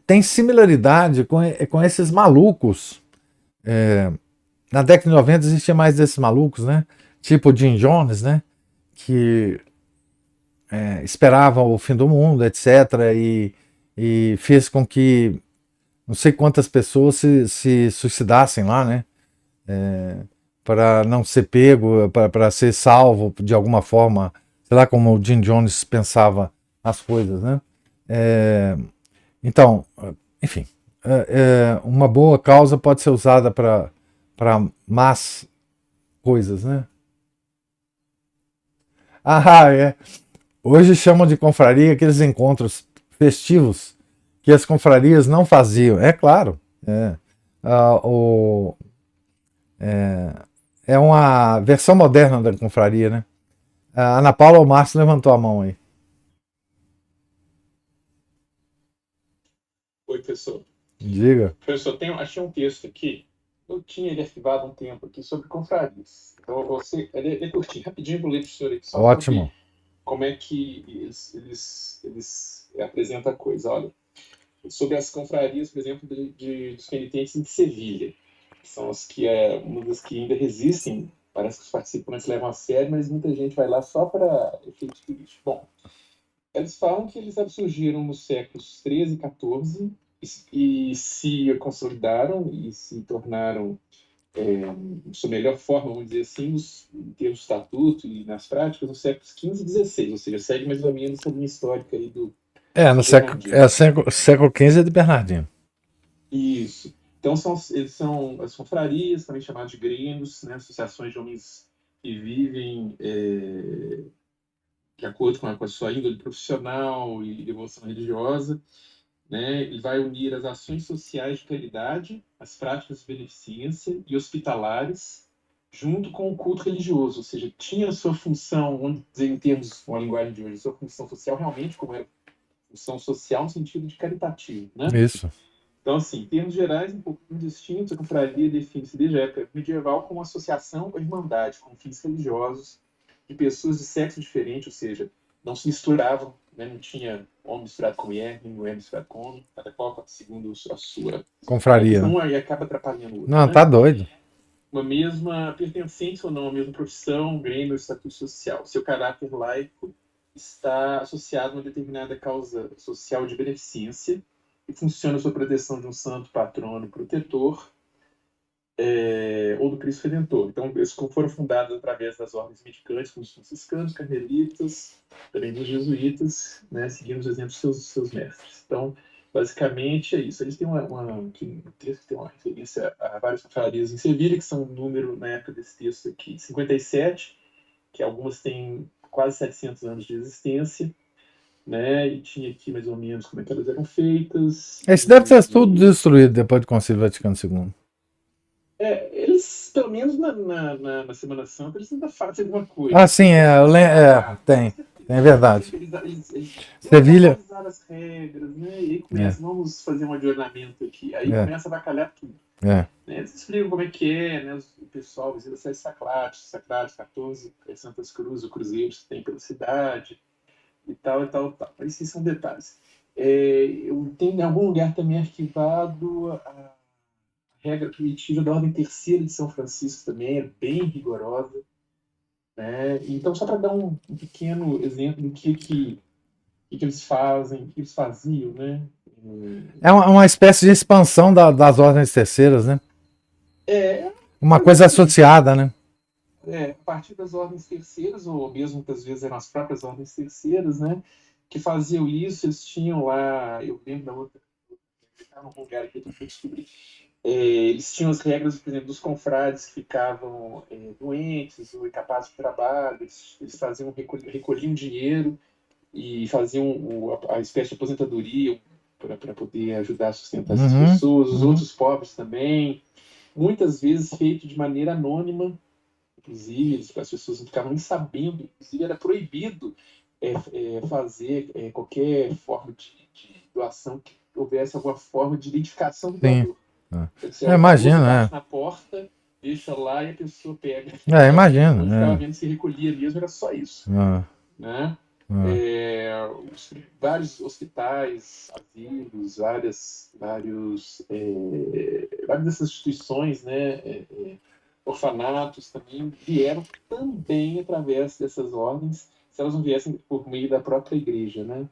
tem similaridade com esses malucos. Na década de 90 existia mais desses malucos, né? Tipo Jim Jones, né? Que esperavam o fim do mundo, etc. E fez com que não sei quantas pessoas se suicidassem lá, né? Para não ser pego, para ser salvo de alguma forma, sei lá como o Jim Jones pensava as coisas, né? Então, enfim, uma boa causa pode ser usada para más coisas, né? Hoje chamam de confraria aqueles encontros festivos que as confrarias não faziam. É claro, é uma versão moderna da confraria, né? A Ana Paula ou Márcio levantou a mão aí.
Oi, professor.
Diga.
Professor, achei um texto aqui, eu tinha ele arquivado um tempo aqui, sobre confrarias. Então, ele é curtinho, rapidinho, vou ler para o senhor aqui, só para ver como é que eles apresentam a coisa. Olha, sobre as confrarias, por exemplo, dos penitentes de Sevilha. São as que uma das que ainda resistem, parece que os participantes levam a sério, mas muita gente vai lá só para efeitos turísticos. Bom, eles falam que eles surgiram nos séculos 13 e 14 e se consolidaram e se tornaram sua melhor forma, vamos dizer assim, em termos de estatuto e nas práticas, nos séculos 15 e 16, ou seja, segue mais ou menos essa linha histórica aí do
no século XV é de Bernardino.
Isso. Então, eles são as confrarias, também chamadas de grêmios, né, associações de homens que vivem de acordo com a sua índole profissional e devoção religiosa, né? Ele vai unir as ações sociais de caridade, as práticas de beneficência e hospitalares, junto com o culto religioso, ou seja, tinha a sua função, vamos dizer em termos com a linguagem de hoje, a sua função social realmente como era função social no sentido de caritativo, né?
Isso.
Então, assim, em termos gerais, um pouco distinto, a confraria define-se desde a época medieval como associação ou irmandade com fins religiosos de pessoas de sexo diferente, ou seja, não se misturavam, né? Não tinha homem misturado com mulher, nem mulher misturado com homem, cada qual segundo a sua
confraria.
Não, aí acaba atrapalhando o outro.
Não, né? Tá doido.
Uma mesma pertencente ou não, a mesma profissão, grêmio, estatuto social. Seu caráter laico está associado a uma determinada causa social de beneficência e funciona sob proteção de um santo patrono protetor ou do Cristo Redentor. Então, eles foram fundados através das ordens mendicantes, como os franciscanos, carmelitas, também dos jesuítas, né, seguindo os exemplos dos seus mestres. Então, basicamente é isso. Eles têm um texto que tem uma referência a várias confrarias em Sevilha, que são um número, na época desse texto aqui, 57, que algumas têm quase 700 anos de existência, né? E tinha aqui mais ou menos como é que elas eram feitas.
Esse deve ter tudo destruído depois do Concílio Vaticano II.
Eles, pelo menos na Semana Santa, eles ainda fazem alguma coisa.
Sim, tem. É verdade.
Eles
Sevilha.
as regras, né? E aí começa, vamos fazer um adornamento aqui. Aí começa a bacalhar tudo.
Né?
Eles explicam como é que é, né? O pessoal visita as Sacrates, 14 Santas Cruzes, o Cruzeiro que tem pela cidade, e tal. Esses são detalhes. Eu tenho em algum lugar também arquivado a regra primitiva da Ordem Terceira de São Francisco também, é bem rigorosa. Né? Então, só para dar um pequeno exemplo do que eles fazem, o que eles faziam, né?
É uma espécie de expansão das ordens terceiras, né? Uma coisa associada, né?
A partir das ordens terceiras, ou mesmo muitas vezes eram as próprias ordens terceiras, né? Que faziam isso, eles tinham lá, eu lembro da outra, num lugar aqui que eu descobri, eles tinham as regras, por exemplo, dos confrades que ficavam doentes ou incapazes de trabalho, eles faziam, recolhiam dinheiro e faziam a espécie de aposentadoria para poder ajudar a sustentar essas pessoas, os outros pobres também, muitas vezes feito de maneira anônima, inclusive as pessoas não ficavam nem sabendo, inclusive era proibido fazer qualquer forma de doação que houvesse alguma forma de identificação do doador.
Imagino,
na porta, deixa lá e a pessoa pega.
Imagino.
Ficava vendo se recolhia mesmo, era só isso. Né? Vários hospitais, asilos, várias dessas instituições, né? Orfanatos também vieram também através dessas ordens, se elas não viessem por meio da própria igreja, né?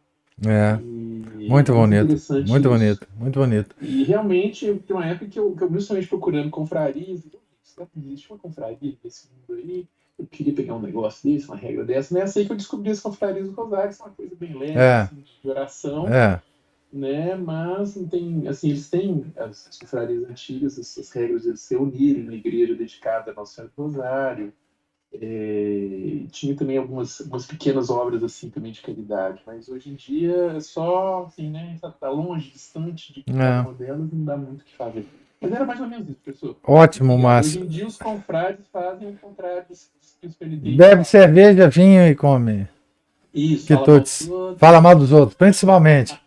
Muito bonito, muito bonito, muito bonito.
E realmente tem uma época que eu justamente procurando confrarias, existe uma confraria desse mundo aí, eu queria pegar um negócio desse, uma regra dessa, né? Assim que eu descobri as confrarias do Rosário, que é uma coisa bem leve, assim, de oração, né? Mas não tem, assim, eles têm as confrarias antigas, essas regras de se unirem na igreja dedicada ao Nosso Senhor do Rosário. Tinha também algumas pequenas obras assim também de caridade, mas hoje em dia é só assim, né? Está longe, distante de cada uma delas, não dá muito o que fazer. Mas era mais ou menos isso, professor.
Ótimo, Márcio.
Hoje em dia os confrades fazem o contrário dos penitentes.
Bebe cerveja, vinho e come.
Isso,
fala mal dos outros, principalmente.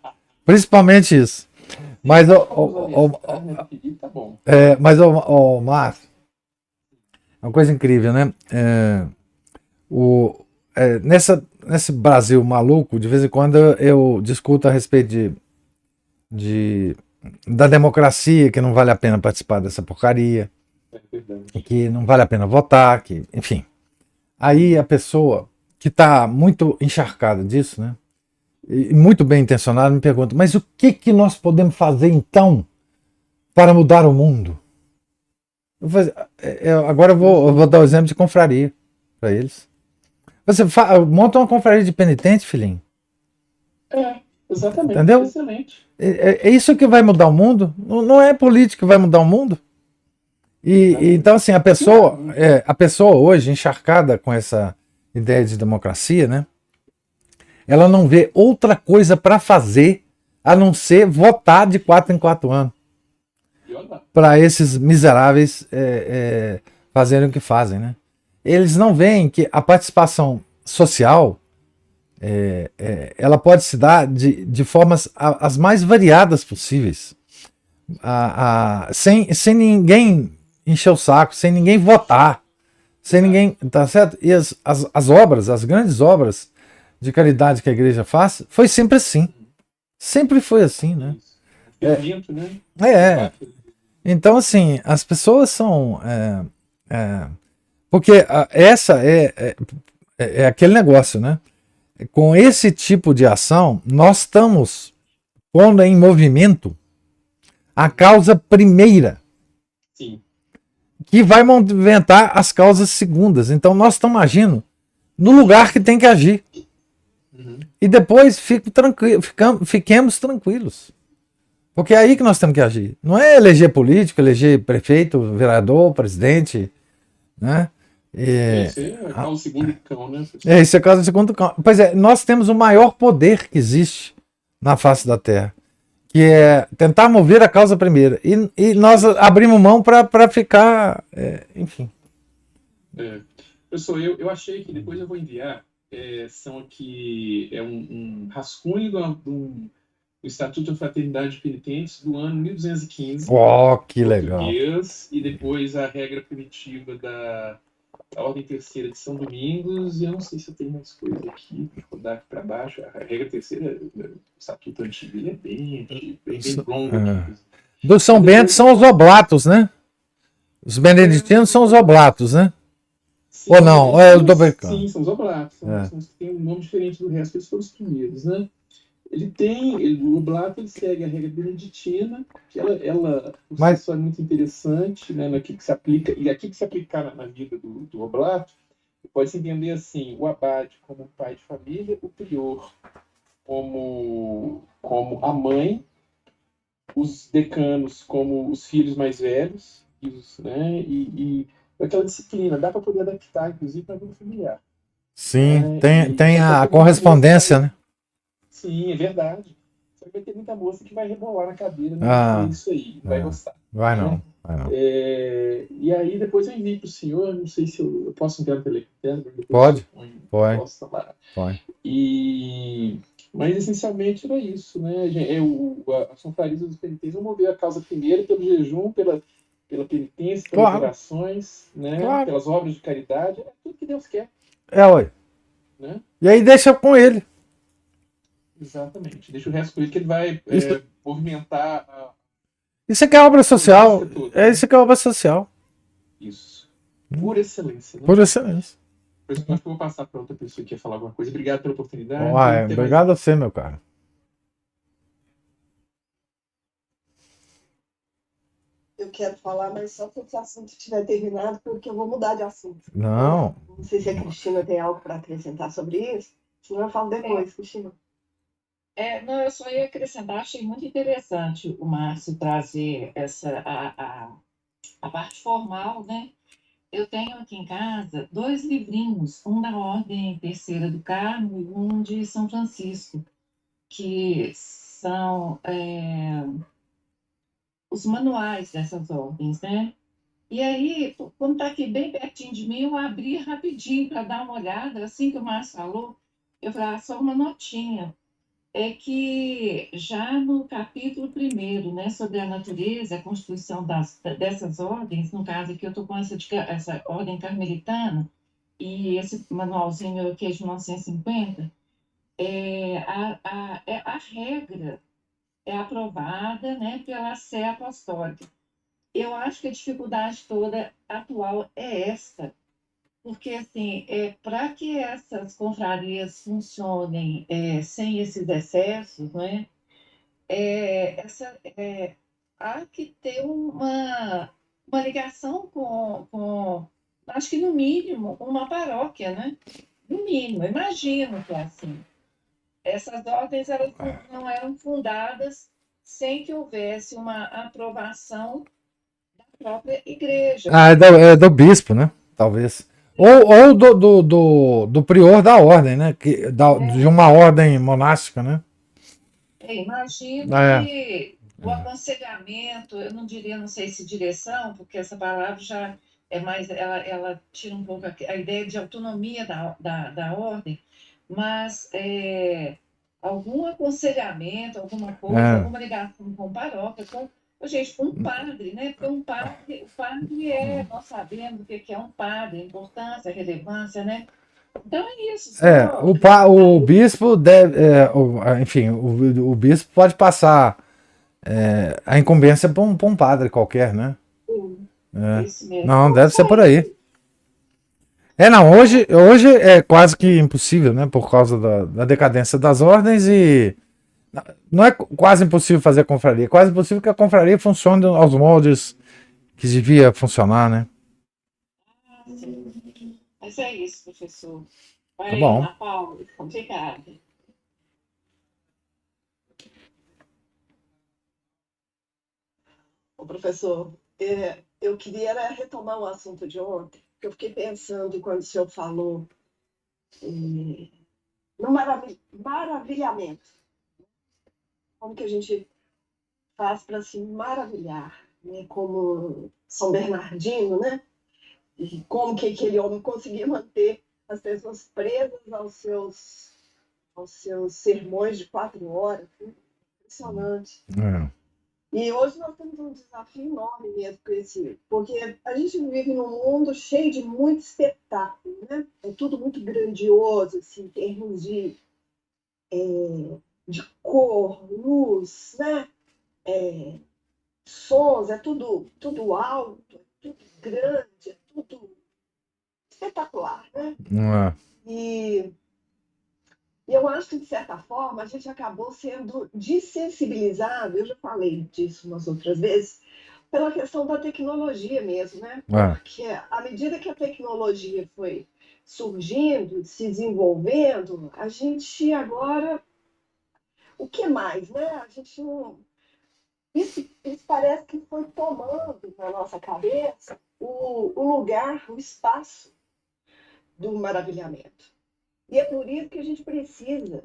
Principalmente isso. Mas Márcio, é uma coisa incrível, né? Nesse Brasil maluco, de vez em quando eu discuto a respeito da democracia, que não vale a pena participar dessa porcaria, que não vale a pena votar, que, enfim. Aí a pessoa que está muito encharcada disso, né? E muito bem intencionada, me pergunta, mas o que nós podemos fazer então para mudar o mundo? Agora eu vou dar o exemplo de confraria para eles. Você monta uma confraria de penitente, filhinho.
Exatamente.
Entendeu?
Excelente.
É isso que vai mudar o mundo. Não é política que vai mudar o mundo. Então, assim, a pessoa hoje, encharcada com essa ideia de democracia, né? Ela não vê outra coisa para fazer a não ser votar de 4 em 4 anos. Para esses miseráveis fazerem o que fazem, né? Eles não veem que a participação social ela pode se dar de formas as mais variadas possíveis, sem ninguém encher o saco, sem ninguém votar, sem ninguém, tá certo? E as obras, as grandes obras de caridade que a igreja faz, foi sempre assim. Sempre foi assim, né? Então, assim, as pessoas são... porque essa é aquele negócio, né? Com esse tipo de ação, nós estamos pondo em movimento a causa primeira.
Sim.
Que vai movimentar as causas segundas. Então, nós estamos agindo no lugar que tem que agir. E depois fiquemos tranquilos. Porque é aí que nós temos que agir. Não é eleger político, eleger prefeito, vereador, presidente, né?
Esse é o segundo cão, né?
Esse é o caso do segundo cão. Pois é, nós temos o maior poder que existe na face da Terra, que é tentar mover a causa primeira. E nós abrimos mão para ficar, enfim.
Eu achei que depois eu vou enviar são aqui um rascunho do Estatuto da Fraternidade de Penitentes do ano 1215,
Oh, que legal.
português, e depois a regra primitiva da Ordem Terceira de São Domingos, e eu não sei se eu tenho mais coisa aqui, deixa eu rodar aqui para baixo. A regra terceira, o Estatuto Antigo, ele é bem antigo, bem longo aqui.
Do São Bento são os oblatos, né? Os beneditinos são os oblatos, né?
Sim,
ou não? Eu tô brincando.
Sim, são os oblatos. São os que têm um nome diferente do resto, eles foram os primeiros, né? O oblato ele segue a regra beneditina, que ela por si só é muito interessante, né? Aqui que se aplica, e aqui que se aplicar na vida do oblato, pode-se entender assim: o abade como pai de família, o prior como a mãe, os decanos como os filhos mais velhos, né? E aquela disciplina, dá para poder adaptar, inclusive, para a vida familiar.
Sim, tem a correspondência, né?
Sim, é verdade. Só que vai ter muita moça que vai rebolar na cadeira, não isso aí, não vai gostar.
Vai
né?
não, vai não.
E aí depois eu envio para o senhor, não sei se eu posso enviar no Telegram.
Pode.
Posso falar. Mas essencialmente era isso, né? A São Farisa dos Penitentes vão mover a causa primeiro pelo jejum, pela penitência, pelas orações, né? Pelas obras de caridade, é tudo que Deus quer.
Ué.
Né?
E aí deixa com ele.
Exatamente. Deixa o resto com ele que ele vai movimentar
Isso aqui é obra social. Isso aqui é obra social.
Isso. Por excelência. Né?
Por excelência.
Por isso que eu acho que eu vou passar para outra pessoa que ia falar alguma coisa. Obrigado pela oportunidade.
Obrigado a você, meu cara.
Eu quero falar, mas só se esse assunto estiver terminado, porque eu vou mudar de assunto.
Não.
Não sei se a Cristina tem algo para acrescentar sobre isso. Senão eu falo depois, Cristina.
Não, eu só ia acrescentar, achei muito interessante o Márcio trazer a parte formal, né? Eu tenho aqui em casa 2 livrinhos, um da Ordem Terceira do Carmo e um de São Francisco, que são os manuais dessas ordens, né? E aí, como está aqui bem pertinho de mim, eu abri rapidinho para dar uma olhada, assim que o Márcio falou, eu falei, só uma notinha. É que já no capítulo 1º, né, sobre a natureza, a constituição dessas ordens, no caso aqui eu estou com essa ordem carmelitana, e esse manualzinho aqui é de 1950, a regra é aprovada, né, pela Sé Apostólica. Eu acho que a dificuldade toda atual é esta, porque, assim, para que essas confrarias funcionem sem esses excessos, né, há que ter uma ligação com, acho que no mínimo, uma paróquia, né? No mínimo, imagino que é assim. Essas ordens elas não eram fundadas sem que houvesse uma aprovação da própria igreja.
É do bispo, né? Talvez. Ou do prior da ordem, né? De uma ordem monástica, né?
Imagino que o aconselhamento, eu não diria, não sei se direção, porque essa palavra já é mais, ela tira um pouco a ideia de autonomia da ordem, mas algum aconselhamento, alguma coisa, alguma ligação com paróquia, com um padre, né? Porque o padre nós sabemos o que é um padre, a importância, a relevância, né? Então é isso.
O bispo deve. Enfim, o bispo pode passar a incumbência para um padre qualquer, né?
Isso mesmo.
Não, deve ser por aí. Não, hoje é quase que impossível, né? Por causa da decadência das ordens e. Não é quase impossível fazer a confraria, é quase impossível que a confraria funcione aos moldes que devia funcionar, né?
Mas é isso, professor.
Tá bom.
Ana Paula, obrigada.
Professor, eu queria retomar o assunto de ontem, porque eu fiquei pensando quando o senhor falou no maravilhamento. Como que a gente faz para se maravilhar, né? Como São Bernardino, né? E como que aquele homem conseguia manter as pessoas presas aos seus sermões de 4 horas. Né? Impressionante. E hoje nós temos um desafio enorme mesmo com esse, porque a gente vive num mundo cheio de muito espetáculo, né? É tudo muito grandioso, assim, em termos de cor, luz, né? Sons, é tudo alto, é tudo grande, é tudo espetacular, né? E eu acho que, de certa forma, a gente acabou sendo desensibilizado, eu já falei disso umas outras vezes, pela questão da tecnologia mesmo, né? Porque à medida que a tecnologia foi surgindo, se desenvolvendo, a gente agora... O que mais, né? A gente não... Isso parece que foi tomando na nossa cabeça o lugar, o espaço do maravilhamento. E é por isso que a gente precisa,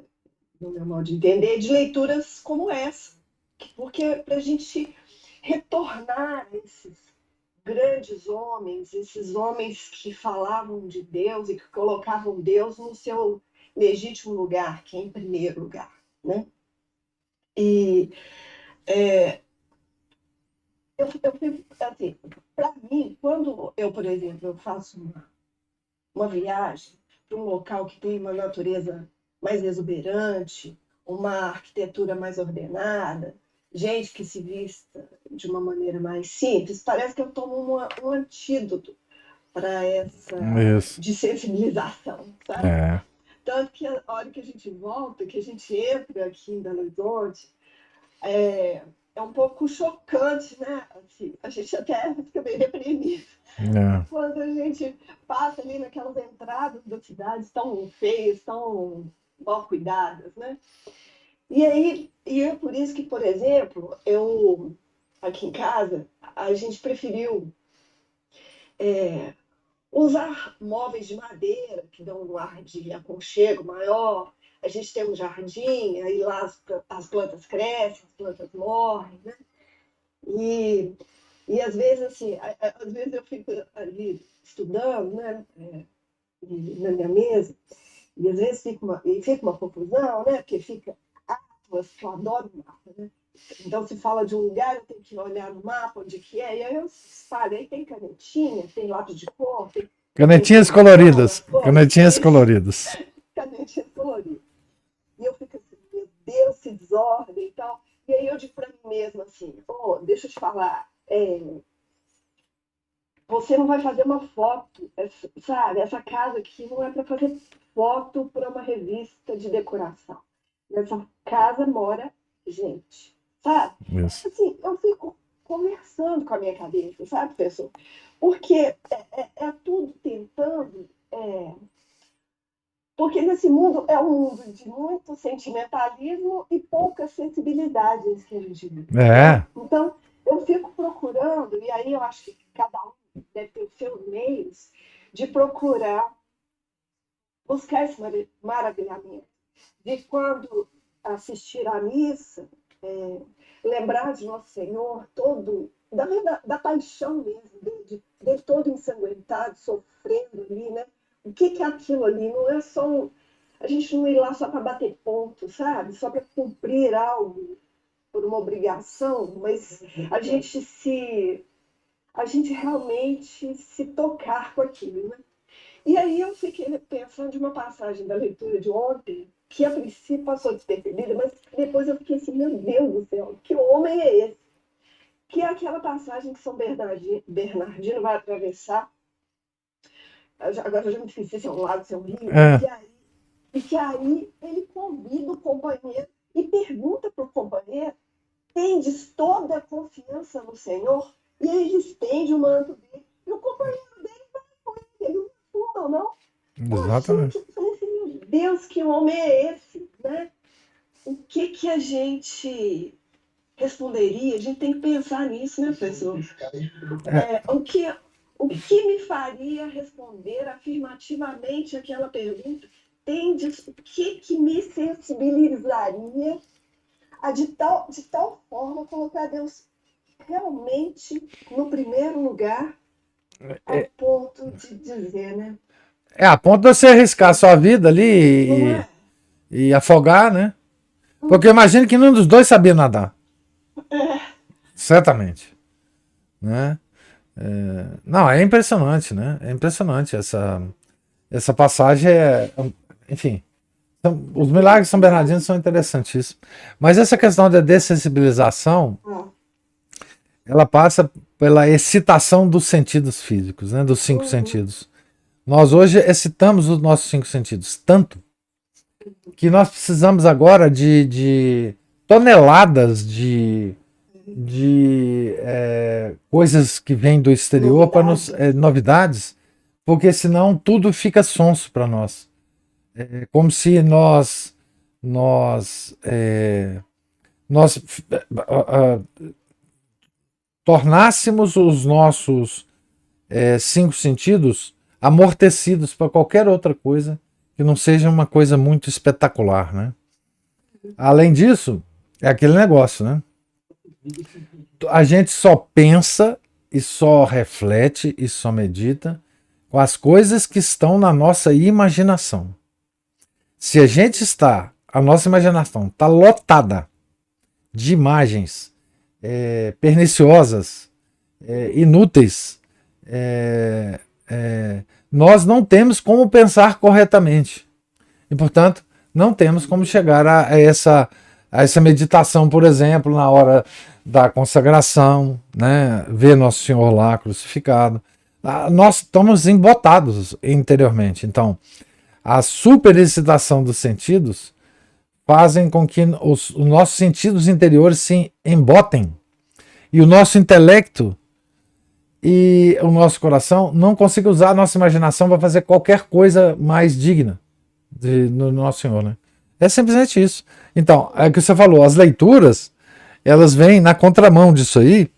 no meu modo de entender, de leituras como essa. Porque para a gente retornar a esses grandes homens, esses homens que falavam de Deus e que colocavam Deus no seu legítimo lugar, que é em primeiro lugar. Né? E eu fico, assim, para mim, quando eu, por exemplo, eu faço uma viagem para um local que tem uma natureza mais exuberante, uma arquitetura mais ordenada, gente que se vista de uma maneira mais simples, parece que eu tomo um antídoto para essa desensibilização, sabe? Tanto que a hora que a gente volta, que a gente entra aqui em Belo Horizonte, é um pouco chocante, né? Assim, a gente até fica meio deprimido. Quando a gente passa ali naquelas entradas das cidades tão feias, tão mal cuidadas, né? E é por isso que, por exemplo, aqui em casa, a gente preferiu usar móveis de madeira, que dão um ar de aconchego maior. A gente tem um jardim, aí lá as plantas crescem, as plantas morrem, né? E às vezes, assim, às vezes eu fico ali estudando, né, na minha mesa, e às vezes fica uma confusão, né, porque fica Atlas, que eu adoro o mapa, né? Então, se fala de um lugar, eu tenho que olhar no mapa onde que é, e aí eu falei, tem canetinha, tem lápis de cor, tem...
Canetinhas coloridas. Canetinhas coloridas.
Canetinhas coloridas. E eu fico assim, meu Deus, que desordem e tal. E aí eu digo para mim mesma assim, deixa eu te falar, você não vai fazer uma foto, sabe? Essa casa aqui não é para fazer foto para uma revista de decoração. Nessa casa mora gente, sabe?
Isso.
Assim, eu fico conversando com a minha cabeça, sabe, professor? Porque é tudo tentando... Porque nesse mundo é um mundo de muito sentimentalismo e pouca sensibilidade que a gente vive. Então, eu fico procurando, e aí eu acho que cada um deve ter os seus meios, de procurar buscar esse maravilhamento. De quando assistir à missa, lembrar de Nosso Senhor, da paixão mesmo, dele todo ensanguentado, sofrendo ali, né? O que é aquilo ali? Não é só a gente não ir lá só para bater ponto, sabe? Só para cumprir algo por uma obrigação, mas a gente realmente se tocar com aquilo, né? E aí eu fiquei pensando de uma passagem da leitura de ontem, que a princípio passou despercebida, mas depois eu fiquei assim, meu Deus do céu, que homem é esse? Que é aquela passagem que São Bernardino vai atravessar. Agora eu já me esqueci se é um lago, se é um rio. E que aí ele convida o companheiro e pergunta para o companheiro: tendes toda a confiança no Senhor? E aí ele estende o manto dele. E o companheiro dele vai com ele. Ele não fuma, não.
Exatamente.
Eu falei assim, meu Deus, que homem é esse? Né? O que a gente responderia? A gente tem que pensar nisso, né, professor? O que me faria responder afirmativamente aquela pergunta? O que me sensibilizaria a de tal forma colocar Deus realmente no primeiro lugar, ao ponto de dizer, né?
A ponto de você arriscar a sua vida ali e afogar, né? Porque eu imagino que nenhum dos dois sabia nadar. Certamente. Né? Não, é impressionante, né? É impressionante essa passagem. Enfim, os milagres de São Bernardino são interessantíssimos. Mas essa questão da dessensibilização, ela passa pela excitação dos sentidos físicos, né? Dos 5 sentidos. Nós hoje excitamos os nossos 5 sentidos tanto que nós precisamos agora de toneladas de coisas que vêm do exterior para nos novidades, porque senão tudo fica sonso para nós. É como se nós tornássemos os nossos 5 sentidos amortecidos para qualquer outra coisa que não seja uma coisa muito espetacular, né? Além disso, é aquele negócio, né? A gente só pensa e só reflete e só medita com as coisas que estão na nossa imaginação. Se a nossa imaginação está lotada de imagens perniciosas, inúteis, nós não temos como pensar corretamente. E, portanto, não temos como chegar a essa meditação, por exemplo, na hora da consagração, né? Ver Nosso Senhor lá crucificado. Nós estamos embotados interiormente. Então, a superexcitação dos sentidos fazem com que os nossos sentidos interiores se embotem e o nosso intelecto e o nosso coração não consigam usar a nossa imaginação para fazer qualquer coisa mais digna no Nosso Senhor, né? É simplesmente isso. Então, é o que você falou, as leituras, elas vêm na contramão disso aí,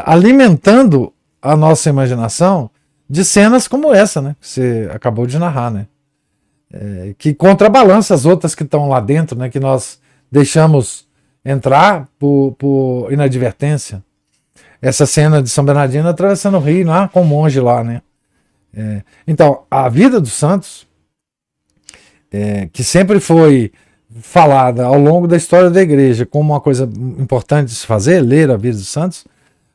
alimentando a nossa imaginação de cenas como essa, né? Que você acabou de narrar, né? Que contrabalança as outras que estão lá dentro, né? Que nós deixamos entrar por inadvertência. Essa cena de São Bernardino atravessando o rio lá com o monge lá, né? Então, a vida dos santos, que sempre foi falada ao longo da história da igreja como uma coisa importante de se fazer, ler a vida dos santos,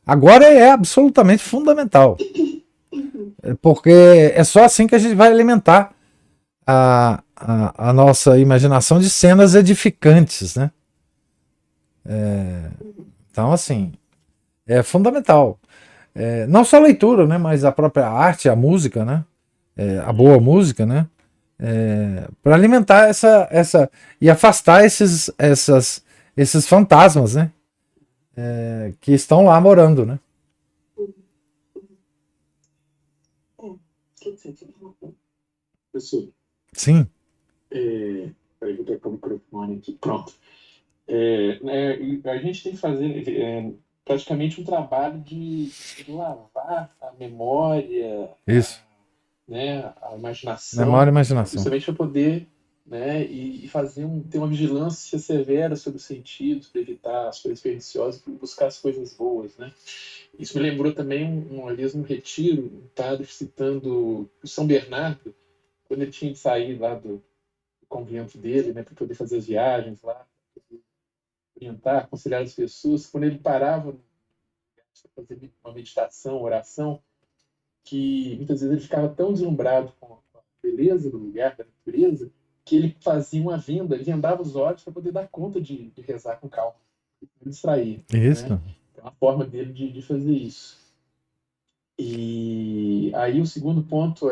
agora é absolutamente fundamental. Porque é só assim que a gente vai alimentar a nossa imaginação de cenas edificantes, né? Então, assim, é fundamental. Não só a leitura, né? Mas a própria arte, a música, né? A boa música, né? Para alimentar essa e afastar esses fantasmas, né? Que estão lá morando, né?
Professor.
Sim.
Peraí, vou trocar o microfone aqui. Pronto. A gente tem que fazer praticamente um trabalho de lavar a memória.
Isso.
A imaginação.
Memória e imaginação.
Justamente para poder, né, e ter uma vigilância severa sobre os sentidos, para evitar as coisas perniciosas e buscar as coisas boas, né? Isso me lembrou também uma vez um retiro, um padre citando o São Bernardo, quando ele tinha de sair lá do convento dele, né, para poder fazer as viagens lá, orientar, aconselhar as pessoas. Quando ele parava para fazer uma meditação, oração, que muitas vezes ele ficava tão deslumbrado com a beleza do lugar, da natureza, que ele fazia uma venda, ele vendava os olhos para poder dar conta de rezar com calma, não distrair.
Isso.
Né? É uma forma dele de fazer isso. E aí o segundo ponto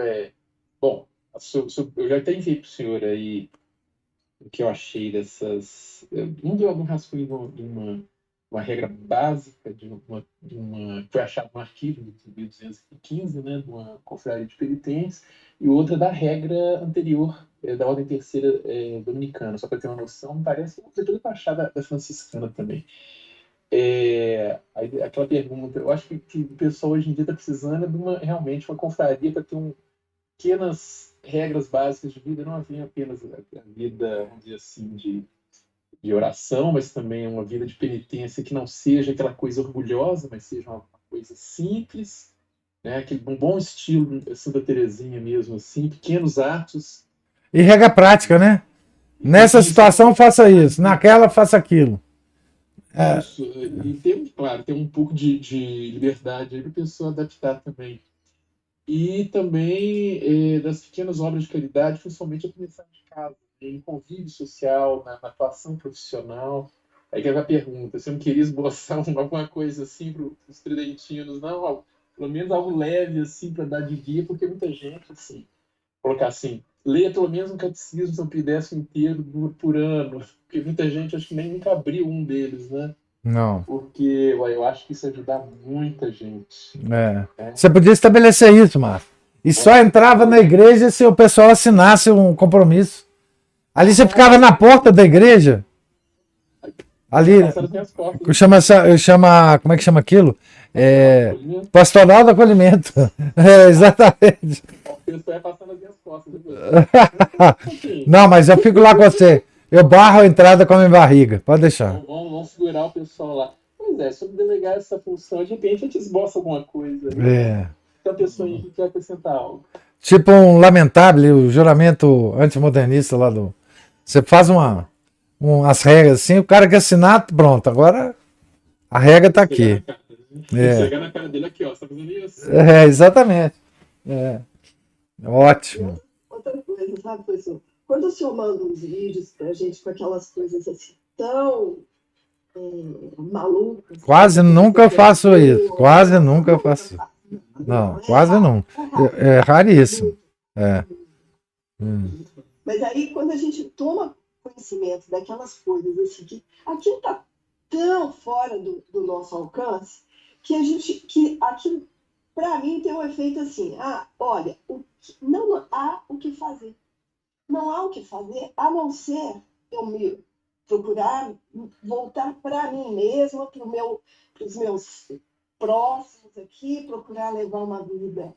bom, eu já até enviei para o senhor aí o que eu achei dessas... Um deu algum rascunho de uma regra básica de foi achado no arquivo de 1215, né, de uma confraria de penitentes, e outra da regra anterior da Ordem Terceira Dominicana. Só para ter uma noção, parece uma coisa toda achada da franciscana também. Aí, aquela pergunta, eu acho que o pessoal hoje em dia está precisando de realmente uma confraria para ter pequenas regras básicas de vida, não havia apenas a vida, vamos dizer assim, de oração, mas também uma vida de penitência que não seja aquela coisa orgulhosa, mas seja uma coisa simples, né? Aquele um bom estilo Santa Teresinha mesmo, assim, pequenos atos.
E regra prática, né? Nessa situação faça isso, naquela faça aquilo.
Isso. E tem, claro, tem um pouco de liberdade aí para a pessoa adaptar também. E também das pequenas obras de caridade, principalmente a começar de casa, em convívio social, na atuação profissional. Aí que é a pergunta, você não queria esboçar alguma coisa assim para os tridentinos, não? Pelo menos algo leve assim para dar de guia, porque muita gente, assim, colocar assim, leia pelo menos um catecismo São Pio X inteiro por ano, porque muita gente acho que nem nunca abriu um deles, né?
Não.
Porque eu acho que isso ajuda muita gente.
Você podia estabelecer isso, Márcio. E só entrava na igreja se o pessoal assinasse um compromisso. Ali você ficava na porta da igreja. Ali. Chama, como é que chama aquilo? Pastoral do acolhimento. Exatamente. Não, mas eu fico lá com você. Eu barro a entrada com a minha barriga. Pode deixar.
Vamos segurar o pessoal lá. Pois é, sobre delegar essa função, de repente a gente esboça alguma coisa. Né? Então a pessoa aí que quer acrescentar algo.
Tipo um lamentável, o juramento antimodernista lá do. Você faz umas regras assim, o cara quer assinar, pronto. Agora a regra tá aqui.
Chegar na cara dele aqui, ó. Você tá fazendo isso?
Exatamente. Ótimo.
Outra coisa, sabe, professor? Quando o senhor manda uns vídeos pra gente com aquelas coisas assim tão malucas.
Quase nunca faço isso. Quase nunca faço. Não, quase não. É raríssimo.
Mas aí, quando a gente toma conhecimento daquelas coisas assim, que aquilo está tão fora do nosso alcance, que aquilo, para mim, tem um efeito assim: olha, não há o que fazer. Não há o que fazer, a não ser eu me procurar voltar para mim mesma, para os meus próximos aqui, procurar levar uma vida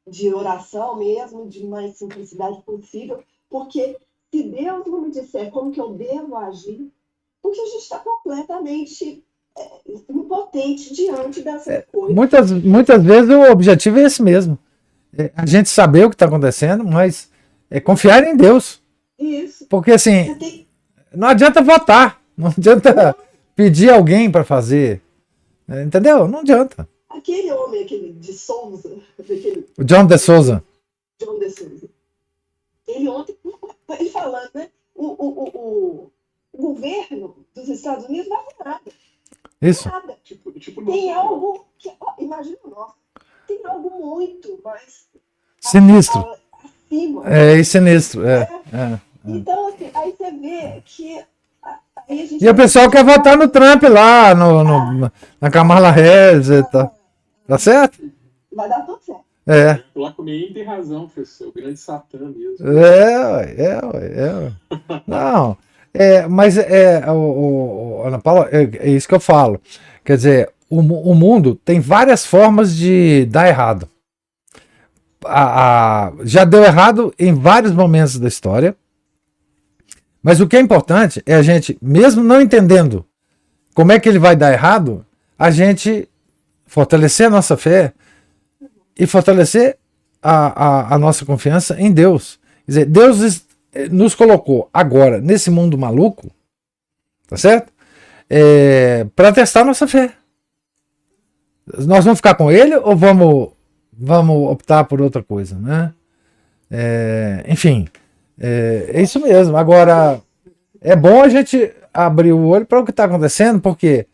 de oração mesmo, de mais simplicidade possível, porque se Deus não me disser como que eu devo agir, porque a gente está completamente impotente diante dessas coisas.
Muitas vezes o objetivo é esse mesmo. A gente saber o que está acontecendo, mas confiar em Deus.
Isso.
Porque assim, não adianta votar, não adianta pedir alguém para fazer. Entendeu? Não adianta.
Aquele homem, aquele de Souza.
O John de Souza.
John de Souza. Ele ontem, ele falando, né? O governo dos Estados Unidos não vai fazer nada.
Isso.
Nada. Tem algo que, imagina o nosso, tem algo muito mais
sinistro.
Acima.
Sinistro.
Então, assim, aí você vê que
e o pessoal quer votar no Trump lá, na Kamala Harris e tal. Tá certo?
Vai dar tudo certo.
Lá com meio tem razão, professor. O grande Satã mesmo.
Não, mas Ana Paula, é isso que eu falo. Quer dizer, o mundo tem várias formas de dar errado. Já deu errado em vários momentos da história. Mas o que é importante é a gente, mesmo não entendendo como é que ele vai dar errado, a gente fortalecer a nossa fé e fortalecer a nossa confiança em Deus. Quer dizer, Deus nos colocou agora nesse mundo maluco, tá certo? Para testar a nossa fé. Nós vamos ficar com ele ou vamos optar por outra coisa, né? Enfim. É isso mesmo. Agora, é bom a gente abrir o olho para o que está acontecendo, porque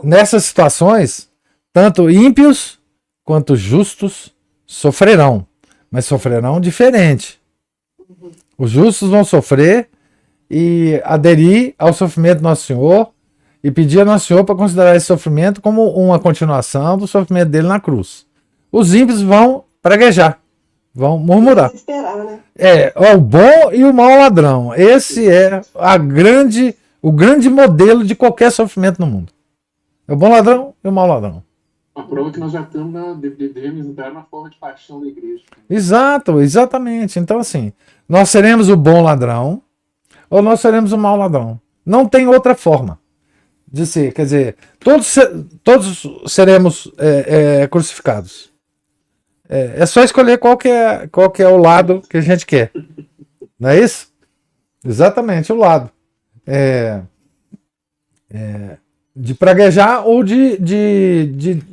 nessas situações, tanto ímpios quanto justos sofrerão, mas sofrerão diferente. Os justos vão sofrer e aderir ao sofrimento do Nosso Senhor e pedir ao Nosso Senhor para considerar esse sofrimento como uma continuação do sofrimento dele na cruz. Os ímpios vão praguejar. Vão murmurar.
Esperar, né?
O bom e o mau ladrão. Esse é o grande modelo de qualquer sofrimento no mundo. É o bom ladrão e o mau ladrão.
A prova que nós já devemos entrar na forma de paixão da igreja.
Exato, exatamente. Então, assim, nós seremos o bom ladrão ou nós seremos o mau ladrão. Não tem outra forma de ser. Quer dizer, todos seremos crucificados. É só escolher qual que é o lado que a gente quer. Não é isso? Exatamente, o lado. De praguejar ou de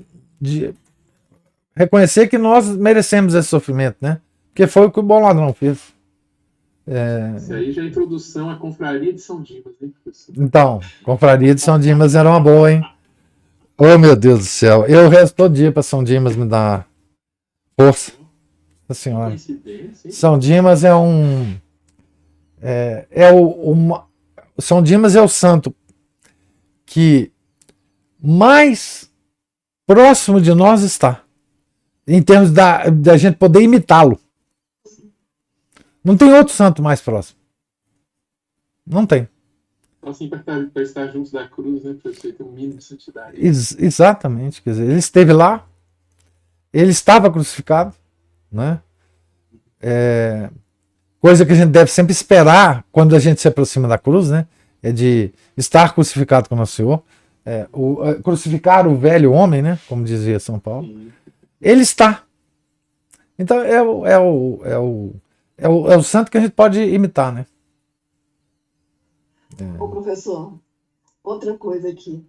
reconhecer que nós merecemos esse sofrimento, né? Porque foi o que o bom ladrão fez.
Isso aí já é introdução à confraria de São Dimas, hein, professor?
Então, confraria de São Dimas era uma boa, hein? Oh, meu Deus do céu. Eu rezo todo dia para São Dimas me dar força. Nossa Senhora. São Dimas é um... São Dimas é o santo que mais próximo de nós está, em termos da gente poder imitá-lo. Não tem outro santo mais próximo. Não tem.
Assim, para estar juntos da cruz, né, para você ter um mínimo de santidade.
Exatamente. Quer dizer, ele esteve lá, ele estava crucificado, né? Coisa que a gente deve sempre esperar quando a gente se aproxima da cruz, né? É de estar crucificado com o nosso Senhor. Crucificar o velho homem, né? Como dizia São Paulo. Sim. Ele está. Então é o santo que a gente pode imitar, né?
Ô, professor, outra coisa aqui.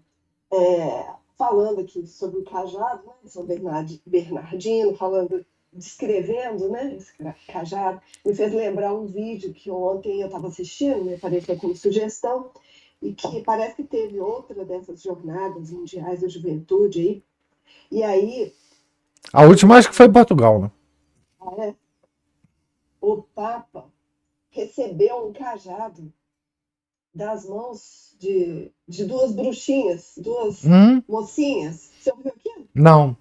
Falando aqui sobre o cajado, né? São Bernardino, descrevendo, né, esse cajado, me fez lembrar um vídeo que ontem eu estava assistindo, me apareceu como sugestão, e que parece que teve outra dessas jornadas mundiais da juventude aí. E aí...
A última acho que foi em Portugal, né?
O Papa recebeu um cajado das mãos de duas bruxinhas, duas mocinhas. Você ouviu aquilo?
Não,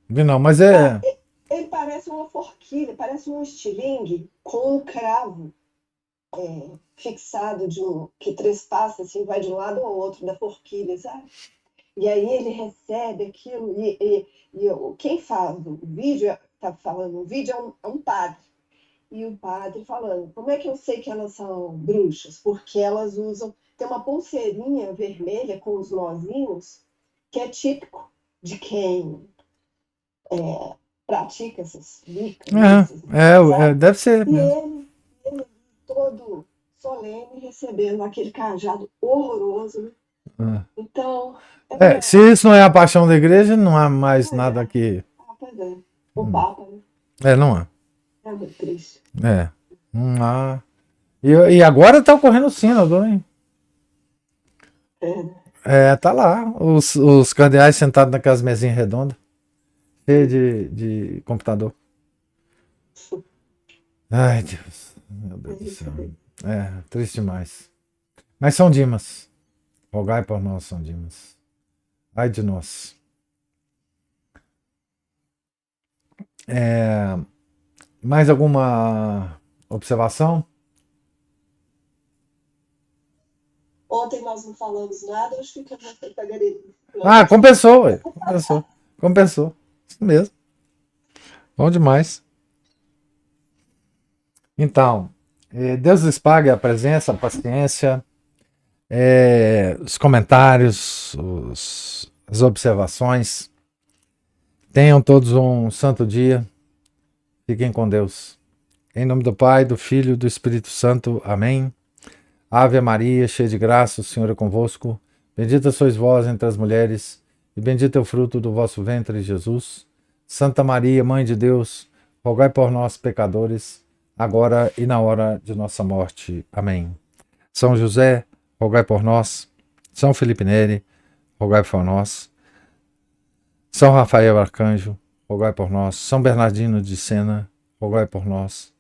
vi não, mas
ele parece uma forquilha, parece um estilingue com um cravo fixado que trespassa, assim, vai de um lado ao outro da forquilha, sabe? E aí ele recebe aquilo, e quem faz o vídeo, tá falando, o vídeo é um padre. E o padre falando, como é que eu sei que elas são bruxas? Porque elas usam, tem uma pulseirinha vermelha com os nozinhos, que é típico de quem pratica essas licas.
Deve ser.
E ele todo solene, recebendo aquele cajado horroroso, né? Então...
se isso não é a paixão da igreja, não há mais nada que...
Pois é. O Papa, né?
Não há.
É muito triste.
Não há. E agora está ocorrendo o sínodo, hein? Tá lá. Os cardeais sentados naquelas mesinhas redondas, cheio de computador. Ai, Deus. Meu Deus do céu. Triste demais. Mas São Dimas, rogai por nós, São Dimas. Ai de nós. Mais alguma observação?
Ontem nós não falamos nada, acho que você pagaria.
Compensou. Compensou. Isso mesmo. Bom demais. Então, Deus lhes pague a presença, a paciência, os comentários, as observações. Tenham todos um santo dia. Fiquem com Deus. Em nome do Pai, do Filho e do Espírito Santo. Amém. Ave Maria, cheia de graça, o Senhor é convosco. Bendita sois vós entre as mulheres, e bendito é o fruto do vosso ventre, Jesus. Santa Maria, Mãe de Deus, rogai por nós, pecadores, agora e na hora de nossa morte. Amém. São José, rogai por nós. São Felipe Neri, rogai por nós. São Rafael Arcanjo, rogai por nós. São Bernardino de Sena, rogai por nós.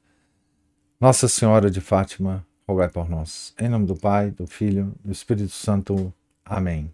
Nossa Senhora de Fátima, rogai por nós. Em nome do Pai, do Filho e do Espírito Santo. Amém.